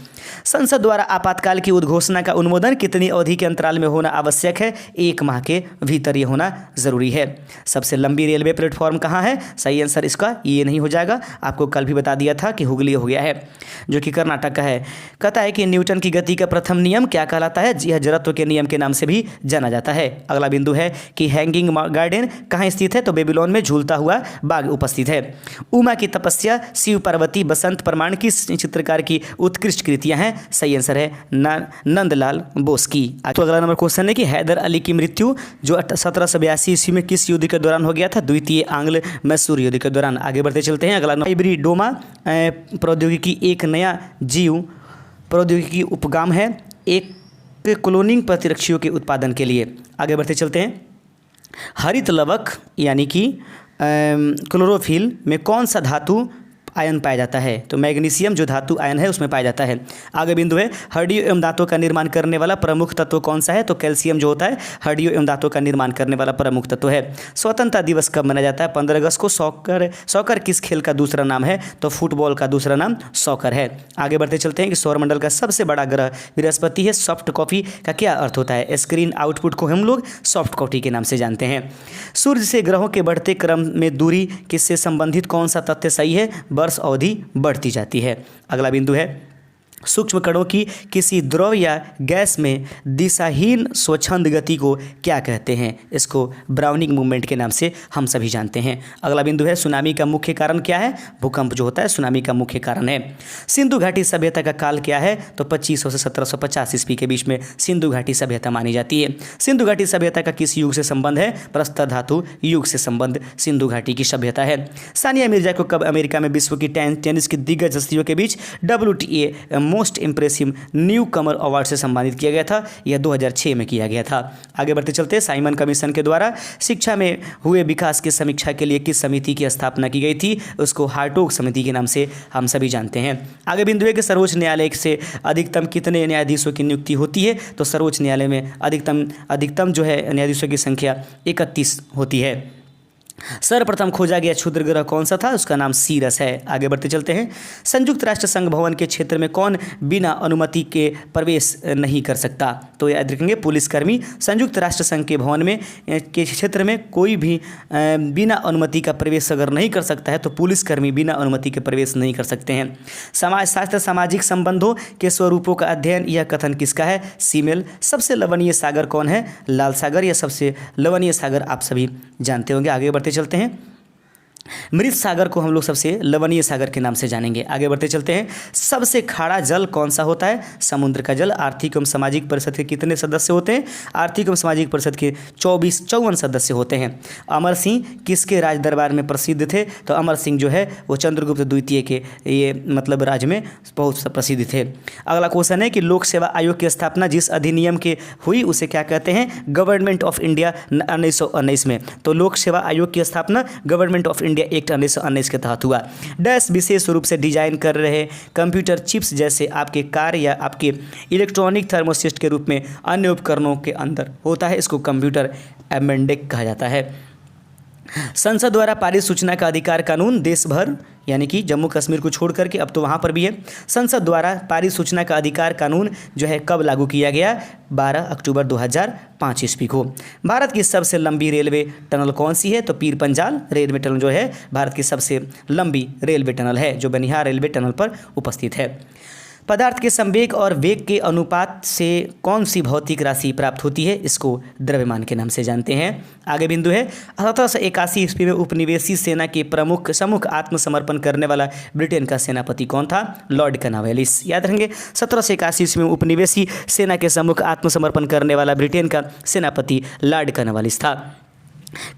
संसद द्वारा आपातकाल की उद्घोषणा का अनुमोदन कितनी अवधि के अंतराल में होना आवश्यक है? 1 माह के भीतर ये होना जरूरी है। सबसे लंबी रेलवे प्लेटफॉर्म कहाँ है? सही आंसर इसका ये नहीं हो जाएगा, आपको कल भी बता दिया था कि हुगली हो गया है, जो कि कर्नाटक का है। कहता है कि न्यूटन की गति का प्रथम नियम क्या कहलाता है? यह जड़त्व के नियम के नाम से भी जाना जाता है। अगला बिंदु है कि हैंगिंग गार्डन कहाँ स्थित है? तो बेबीलोन में झूलता हुआ बाग उपस्थित है। उमा की तपस्या, शिव पार्वती, बसंत प्रमाण की चित्रकार की उत्कृष्ट कृतियां हैं। सही आंसर है नंदलाल बोस की। तो अगला नंबर क्वेश्चन है कि हैदर अली की मृत्यु जो 1782 ईस्वी में किस युद्ध के दौरान हो गया था? द्वितीय आंग्ल मैसूर युद्ध के दौरान। आगे बढ़ते चलते हैं। अगला हाइब्रिडोमा प्रौद्योगिकी एक नया जीव प्रौद्योगिकी उपगाम है एक क्लोनिंग प्रतिरक्षियों के उत्पादन के लिए। आगे बढ़ते चलते हैं। हरित लवक यानी कि क्लोरोफिल में कौन सा धातु आयन पाया जाता है? तो मैग्नीशियम जो धातु आयन है उसमें पाया जाता है। आगे बिंदु है हड्डियों एवं दांतों का निर्माण करने वाला प्रमुख तत्व कौन सा है? तो कैल्शियम जो होता है हड्डियों एवं दांतों का निर्माण करने वाला प्रमुख तत्व है। स्वतंत्रता दिवस कब मनाया जाता है? 15 अगस्त को। सॉकर किस खेल का दूसरा नाम है? तो फुटबॉल का दूसरा नाम सॉकर है। आगे बढ़ते चलते हैं कि सौरमंडल का सबसे बड़ा ग्रह बृहस्पति है। सॉफ्ट कॉपी का क्या अर्थ होता है? स्क्रीन आउटपुट को हम लोग सॉफ्ट कॉपी के नाम से जानते हैं। सूर्य से ग्रहों के बढ़ते क्रम में दूरी किससे संबंधित कौन सा तथ्य सही है? वर्ष अवधि बढ़ती जाती है। अगला बिंदु है सूक्ष्म कणों की किसी द्रव या गैस में दिशाहीन स्वच्छंद गति को क्या कहते हैं? इसको ब्राउनिंग मूवमेंट के नाम से हम सभी जानते हैं। अगला बिंदु है सुनामी का मुख्य कारण क्या है? भूकंप जो होता है सुनामी का मुख्य कारण है। सिंधु घाटी सभ्यता का काल क्या है? तो 2500 से 1750 ईस्वी के बीच में सिंधु घाटी सभ्यता मानी जाती है। सिंधु घाटी सभ्यता का किस युग से संबंध है? प्रस्तर धातु युग से संबंध सिंधु घाटी की सभ्यता है। सानिया मिर्जा को कब अमेरिका में विश्व की टेनिस की दिग्गज हस्तियों के बीच WTA मोस्ट इंप्रेसिव न्यू कमर अवार्ड से सम्मानित किया गया था? यह 2006 में किया गया था। आगे बढ़ते चलते साइमन कमीशन के द्वारा शिक्षा में हुए विकास की समीक्षा के लिए किस समिति की स्थापना की गई थी? उसको हार्टोग समिति के नाम से हम सभी जानते हैं। आगे बिंदु है कि सर्वोच्च न्यायालय से अधिकतम कितने न्यायाधीशों की नियुक्ति होती है? तो सर्वोच्च न्यायालय में अधिकतम जो है न्यायाधीशों की संख्या 31 होती है। सर्वप्रथम खोजा गया क्षुद्र ग्रह कौन सा था? उसका नाम सीरस है। आगे बढ़ते चलते हैं। संयुक्त राष्ट्र संघ भवन के क्षेत्र में कौन बिना अनुमति के प्रवेश नहीं कर सकता? तो याद रखेंगे पुलिसकर्मी। संयुक्त राष्ट्र संघ के भवन में के क्षेत्र में कोई भी बिना अनुमति का प्रवेश अगर नहीं कर सकता है तो पुलिसकर्मी बिना अनुमति के प्रवेश नहीं कर सकते हैं। समाजशास्त्र सामाजिक संबंधों के स्वरूपों का अध्ययन यह कथन किसका है? सीमेल। सबसे लवणीय सागर कौन है? लाल सागर। यह सबसे लवणीय सागर आप सभी जानते होंगे। आगे बढ़ते चलते हैं। मृत सागर को हम लोग सबसे लवणीय सागर के नाम से जानेंगे। आगे बढ़ते चलते हैं। सबसे खारा जल कौन सा होता है? समुद्र का जल। आर्थिक एवं सामाजिक परिषद के कितने सदस्य होते हैं? आर्थिक एवं सामाजिक परिषद के 54 सदस्य होते हैं। अमर सिंह किसके राज दरबार में प्रसिद्ध थे? तो अमर सिंह जो है वो चंद्रगुप्त द्वितीय के ये मतलब राज में बहुत प्रसिद्ध थे। अगला क्वेश्चन है कि लोक सेवा आयोग की स्थापना जिस अधिनियम के हुई उसे क्या कहते हैं? गवर्नमेंट ऑफ इंडिया 1919 में। तो लोक सेवा आयोग की स्थापना गवर्नमेंट ऑफ इंडिया एक्ट 1919 के तहत हुआ। डैश विशेष रूप से डिजाइन कर रहे कंप्यूटर चिप्स जैसे आपके कार या आपके इलेक्ट्रॉनिक थर्मोस्टेट के रूप में अन्य उपकरणों के अंदर होता है, इसको कंप्यूटर एमेंडेक कहा जाता है। संसद द्वारा पारित सूचना का अधिकार कानून देश भर यानी कि जम्मू कश्मीर को छोड़ करके अब तो वहाँ पर भी है। संसद द्वारा पारित सूचना का अधिकार कानून जो है कब लागू किया गया? 12 अक्टूबर 2005 ईस्वी को। भारत की सबसे लंबी रेलवे टनल कौन सी है? तो पीर पंजाल रेलवे टनल जो है भारत की सबसे लंबी रेलवे टनल है, जो बनिहाल रेलवे टनल पर उपस्थित है। पदार्थ के संवेग और वेग के अनुपात से कौन सी भौतिक राशि प्राप्त होती है? इसको द्रव्यमान के नाम से जानते हैं। आगे बिंदु है 1781 ईस्वी में उपनिवेशी सेना के प्रमुख सम्मुख आत्मसमर्पण करने वाला ब्रिटेन का सेनापति कौन था? Lord Cornwallis. याद रखेंगे 1781 ईस्वी में उपनिवेशी सेना के सम्मुख आत्मसमर्पण करने वाला ब्रिटेन का सेनापति लॉर्ड कर्नवालिस था।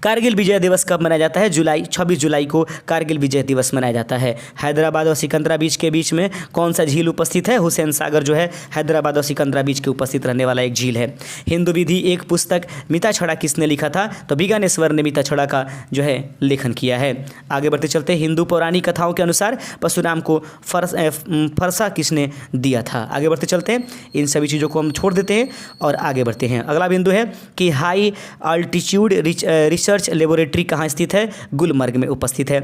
कारगिल विजय दिवस कब मनाया जाता है? 26 जुलाई को कारगिल विजय दिवस मनाया जाता है। हैदराबाद और सिकंदरा बीच के बीच में कौन सा झील उपस्थित है? हुसैन सागर जो है हैदराबाद और सिकंदरा बीच के उपस्थित रहने वाला एक झील है। हिंदू विधि एक पुस्तक मिता छड़ा किसने लिखा था? तो बिगानेश्वर ने मिता छड़ा का जो है लेखन किया है। आगे बढ़ते चलते हैं, हिंदू पौराणिक कथाओं के अनुसार परशुराम को फरसा किसने दिया था? आगे बढ़ते चलते हैं, इन सभी चीज़ों को हम छोड़ देते हैं और आगे बढ़ते हैं। अगला बिंदु है कि हाई अल्टीट्यूड रिसर्च लेबोरेटरी कहाँ स्थित है? गुलमर्ग में उपस्थित है।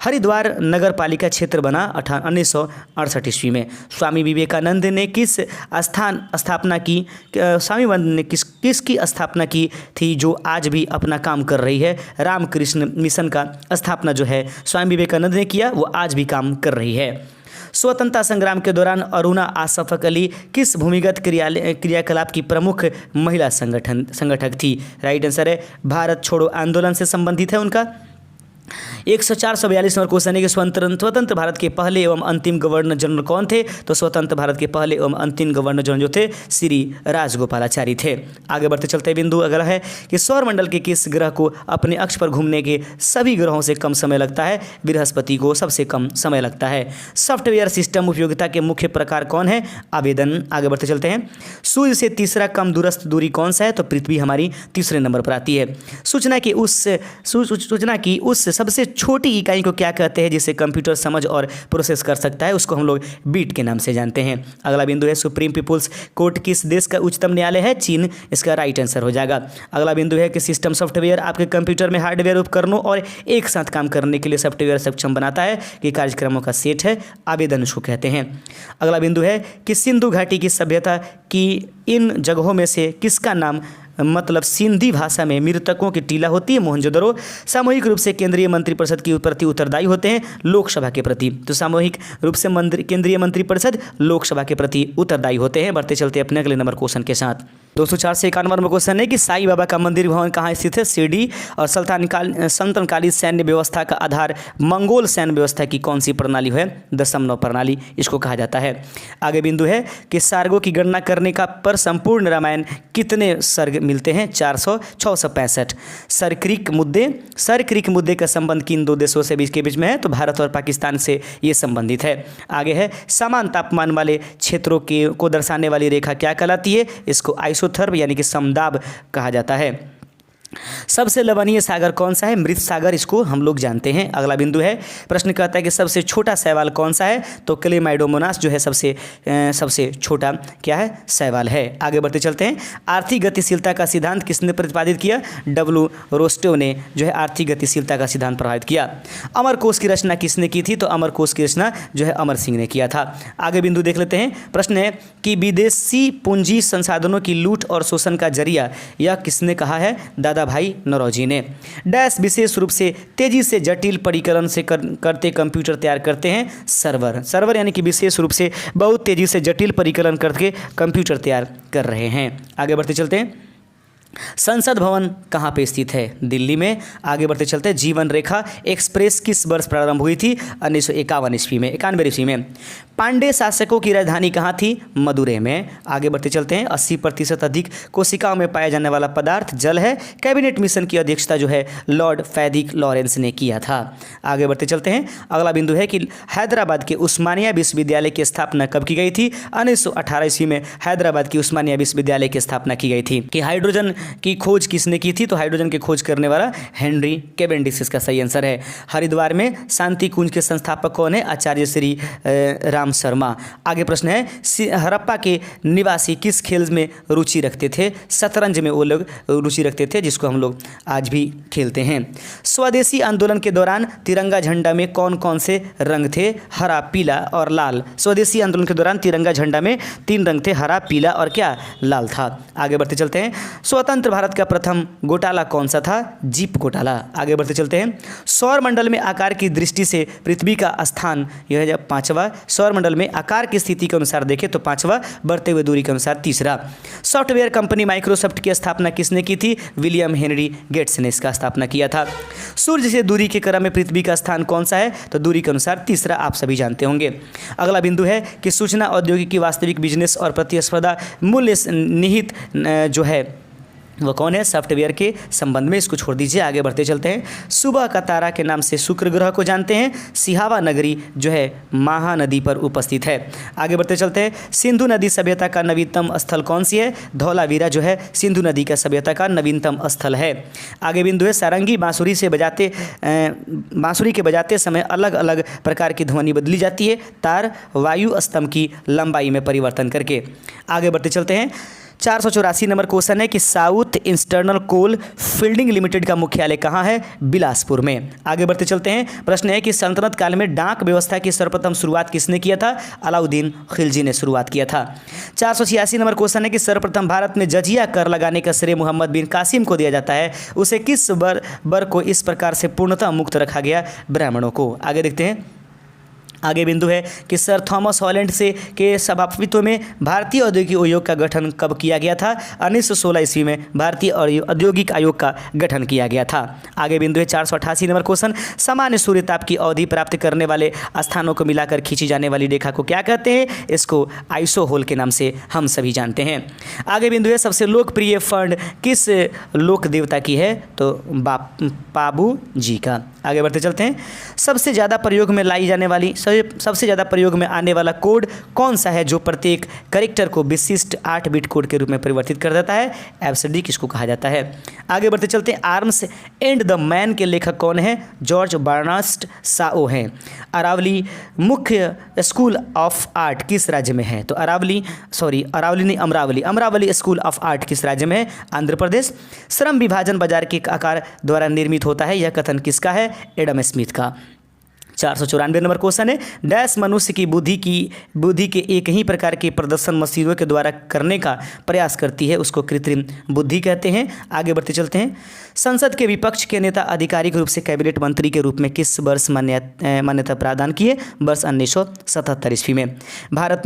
हरिद्वार नगर पालिका क्षेत्र बना 1968 ईस्वी में। स्वामी विवेकानंद ने किस स्थापना की? स्वामी विवेकानंद ने किसकी स्थापना की थी जो आज भी अपना काम कर रही है? रामकृष्ण मिशन का स्थापना जो है स्वामी विवेकानंद ने किया, वो आज भी काम कर रही है। स्वतंत्रता संग्राम के दौरान अरुणा आसफ अली किस भूमिगत क्रियाकलाप की प्रमुख महिला संगठक थी? राइट आंसर है भारत छोड़ो आंदोलन से संबंधित है उनका। 104-142 नंबर क्वेश्चन है कि स्वतंत्र भारत के पहले एवं अंतिम गवर्नर जनरल कौन थे? तो स्वतंत्र भारत के पहले एवं अंतिम गवर्नर जनरल जो थे श्री राजगोपालाचारी थे। आगे बढ़ते चलते बिंदु अगला है कि सौरमंडल के किस ग्रह को अपने अक्ष पर घूमने के सभी ग्रहों से कम समय लगता है? बृहस्पति को सबसे कम समय लगता है। सॉफ्टवेयर सिस्टम उपयोगिता के मुख्य प्रकार कौन है? आवेदन। आगे बढ़ते चलते हैं, सूर्य से तीसरा कम दूरस्थ दूरी कौन सा है? तो पृथ्वी हमारी तीसरे नंबर पर आती है। सूचना की उस सबसे छोटी इकाई को क्या कहते हैं जिसे कंप्यूटर समझ और प्रोसेस कर सकता है? उसको हम लोग बीट के नाम से जानते हैं। अगला बिंदु है सुप्रीम पीपुल्स कोर्ट किस देश का उच्चतम न्यायालय है? चीन। इसका राइट आंसर हो जाएगा। अगला बिंदु है कि सिस्टम सॉफ्टवेयर आपके कंप्यूटर में हार्डवेयर उपकरणों और एक साथ काम करने के लिए सॉफ्टवेयर सक्षम बनाता है कि कार्यक्रमों का सेट है? आवेदन उसको कहते हैं। अगला बिंदु है कि सिंधु घाटी की सभ्यता की इन जगहों में से किसका नाम मतलब सिंधी भाषा में मृतकों की टीला होती है? मोहनजोदड़ो। सामूहिक रूप से केंद्रीय मंत्रिपरिषद के प्रति उत्तरदायी होते हैं लोकसभा के प्रति। तो सामूहिक रूप से केंद्रीय मंत्रिपरिषद लोकसभा के प्रति उत्तरदायी होते हैं। बढ़ते चलते अपने अगले नंबर क्वेश्चन के साथ। 204 से 51 नंबर क्वेश्चन है कि साईं बाबा का मंदिर भवन कहाँ स्थित है? शिरडी। और सल्तनकालीन सैन्य व्यवस्था का आधार मंगोल सैन्य व्यवस्था की कौन सी प्रणाली है? दशमलव प्रणाली इसको कहा जाता है। आगे बिंदु है कि सर्गों की गणना करने का पर संपूर्ण रामायण कितने सर्ग मिलते हैं? 400 665। सरक्रिक मुद्दे का संबंध किन दो देशों से के बीच में है? तो भारत और पाकिस्तान से ये संबंधित है। आगे है समान तापमान वाले क्षेत्रों को दर्शाने वाली रेखा क्या कहलाती है? इसको आइसोथर्म यानी कि समदाब कहा जाता है। सबसे लवणीय सागर कौन सा है? मृत सागर, इसको हम लोग जानते हैं। अगला बिंदु है प्रश्न कहता है कि सबसे छोटा शैवाल कौन सा है? तो क्लेमाइडोमोनास जो है सबसे छोटा क्या है? शैवाल है। आगे बढ़ते चलते हैं, आर्थिक गतिशीलता का सिद्धांत किसने प्रतिपादित किया? डब्ल्यू रोस्टो ने जो है आर्थिक गतिशीलता का सिद्धांत प्रभावित किया। अमर कोश की रचना किसने की थी? तो अमर कोश की रचना जो है अमर सिंह ने किया था। आगे बिंदु देख लेते हैं, प्रश्न है कि विदेशी पूंजी संसाधनों की लूट और शोषण का जरिया यह किसने कहा है? दादा भाई नौरोजी ने। डैश विशेष रूप से तेजी से जटिल परिकलन से करते कंप्यूटर तैयार करते हैं? सर्वर यानी कि विशेष रूप से बहुत तेजी से जटिल परिकलन करके कंप्यूटर तैयार कर रहे हैं। आगे बढ़ते चलते हैं, संसद भवन कहाँ पे स्थित है? दिल्ली में। आगे बढ़ते चलते हैं, जीवन रेखा एक्सप्रेस किस वर्ष प्रारंभ हुई थी? 1951 ईस्वी में, 91 ईस्वी में। पांडे शासकों की राजधानी कहाँ थी? मदुरै में। आगे बढ़ते चलते हैं, 80% अधिक कोशिकाओं में पाया जाने वाला पदार्थ जल है। कैबिनेट मिशन की अध्यक्षता जो है लॉर्ड फैदिक लॉरेंस ने किया था। आगे बढ़ते चलते हैं, अगला बिंदु है कि हैदराबाद के उस्मानिया विश्वविद्यालय की स्थापना कब की गई थी? 1918 ईस्वी में हैदराबाद की उस्मानिया विश्वविद्यालय की स्थापना की गई थी। कि हाइड्रोजन की खोज किसने की थी? तो हाइड्रोजन की खोज करने वाला हेनरी कैवेंडिश इसका सही आंसर है। हरिद्वार में शांति कुंज के संस्थापक कौन है? आचार्य श्री राम शर्मा। आगे प्रश्न है, हड़प्पा के निवासी किस खेल में रुचि रखते थे? शतरंज में वो लोग रुचि रखते थे, जिसको हम लोग आज भी खेलते हैं। स्वदेशी आंदोलन के दौरान तिरंगा झंडा में कौन कौन से रंग थे? हरा, पीला और लाल। स्वदेशी आंदोलन के दौरान तिरंगा झंडा में 3 रंग थे, हरा, पीला और क्या? लाल था। आगे बढ़ते चलते हैं, स्वतंत्र भारत का प्रथम घोटाला कौन सा था? जीप घोटाला। आगे बढ़ते चलते हैं, सौर मंडल में आकार की दृष्टि से पृथ्वी का स्थान यह है 5वां। सौर मंडल में आकार की स्थिति के अनुसार देखें तो 5वां, बढ़ते हुए दूरी के अनुसार 3रा। सॉफ्टवेयर कंपनी माइक्रोसॉफ्ट की स्थापना किसने की थी? विलियम हेनरी गेट्स ने इसका स्थापना किया था। सूर्य से दूरी के क्रम में पृथ्वी का स्थान कौन सा है? तो दूरी के अनुसार 3रा, आप सभी जानते होंगे। अगला बिंदु है कि सूचना औद्योगिक की वास्तविक बिजनेस और प्रतिस्पर्धा मूल्य निहित जो है वो कौन है? सॉफ्टवेयर के संबंध में। इसको छोड़ दीजिए, आगे बढ़ते चलते हैं। सुबह का तारा के नाम से शुक्र ग्रह को जानते हैं। सिहावा नगरी जो है महानदी पर उपस्थित है। आगे बढ़ते चलते हैं। सिंधु नदी सभ्यता का नवीनतम स्थल कौन सी है? धौलावीरा जो है सिंधु नदी का सभ्यता का नवीनतम स्थल है। आगे बिंदु है सारंगी बांसुरी के बजाते समय अलग अलग प्रकार की ध्वनि बदली जाती है, तार वायु स्तंभ की लंबाई में परिवर्तन करके। आगे बढ़ते चलते हैं। 484 नंबर क्वेश्चन है कि साउथ ईस्टर्न कोल फील्डिंग लिमिटेड का मुख्यालय कहाँ है? बिलासपुर में। आगे बढ़ते चलते हैं। प्रश्न है कि सल्तनत काल में डाक व्यवस्था की सर्वप्रथम शुरुआत किसने किया था? अलाउद्दीन खिलजी ने शुरुआत किया था। 486 नंबर क्वेश्चन है कि सर्वप्रथम भारत में जजिया कर लगाने का श्रेय मोहम्मद बिन कासिम को दिया जाता है। उसे किस वर को इस प्रकार से पूर्णतः मुक्त रखा गया? ब्राह्मणों को। आगे देखते हैं। आगे बिंदु है कि सर थॉमस हॉलैंड के सभापतित्व में भारतीय औद्योगिक आयोग का गठन कब किया गया था? 1916 ईस्वी में भारतीय औद्योगिक आयोग का गठन किया गया था। आगे बिंदु है 488 नंबर क्वेश्चन। सामान्य सूर्यताप की अवधि प्राप्त करने वाले स्थानों को मिलाकर खींची जाने वाली रेखा को क्या कहते हैं? इसको आइसोहोल के नाम से हम सभी जानते हैं। आगे बिंदु है सबसे लोकप्रिय फंड किस लोक देवता की है? तो पाबू जी का। आगे बढ़ते चलते हैं। सबसे ज़्यादा प्रयोग में लाई जाने वाली सबसे ज़्यादा प्रयोग में आने वाला कोड कौन सा है जो प्रत्येक कैरेक्टर को विशिष्ट 8 बिट कोड के रूप में परिवर्तित कर देता है? एब्सिडी किसको कहा जाता है? आगे बढ़ते चलते हैं। आर्म्स एंड द मैन के लेखक कौन है? जॉर्ज बर्नार्ड शाओ हैं। अरावली मुख्य स्कूल ऑफ आर्ट किस राज्य में है? तो अमरावली स्कूल ऑफ आर्ट किस राज्य में है? आंध्र प्रदेश। श्रम विभाजन बाजार के आकार द्वारा निर्मित होता है, यह कथन किसका है? एडम स्मिथ का। 494 नंबर क्वेश्चन है। डैश मनुष्य की बुद्धि के एक ही प्रकार के प्रदर्शन मशीनों के द्वारा करने का प्रयास करती है, उसको कृत्रिम बुद्धि कहते हैं। आगे बढ़ते चलते हैं। संसद के विपक्ष के नेता आधिकारिक रूप से कैबिनेट मंत्री के रूप में किस वर्ष मान्यता प्रदान किए? वर्ष 1977 ईस्वी में। भारत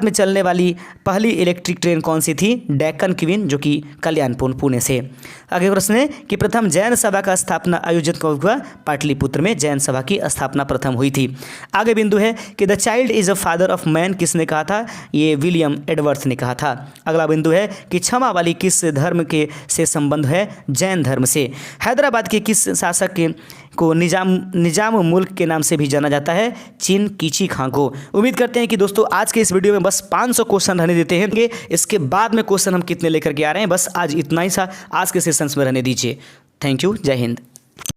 में चलने वाली पहली इलेक्ट्रिक ट्रेन कौन सी थी? डेक्कन क्वीन, जो कि कल्याणपुर पुणे से। आगे प्रश्न है कि प्रथम जैन सभा का स्थापना आयोजित कब हुआ? पाटलिपुत्र में जैन सभा की स्थापना प्रथम हुई थी। आगे बिंदु है कि the child is a father of man किसने कहा था? ये विलियम एडवर्ड्स ने कहा था। अगला बिंदु है कि क्षमा वाली किस धर्म के से संबंध है? जैन धर्म से। हैदराबाद के किस शासक को निजाम मुल्क के नाम से भी जाना जाता है? चिन कीची खां को। उम्मीद करते हैं कि दोस्तों आज के इस वीडियो में बस 500 क्वेश्चन रहने देते हैं। इसके बाद में क्वेश्चन हम कितने लेकर के आ रहे हैं, बस आज इतना ही सा आज के सेशंस में रहने दीजिए। Thank you. जय हिंद।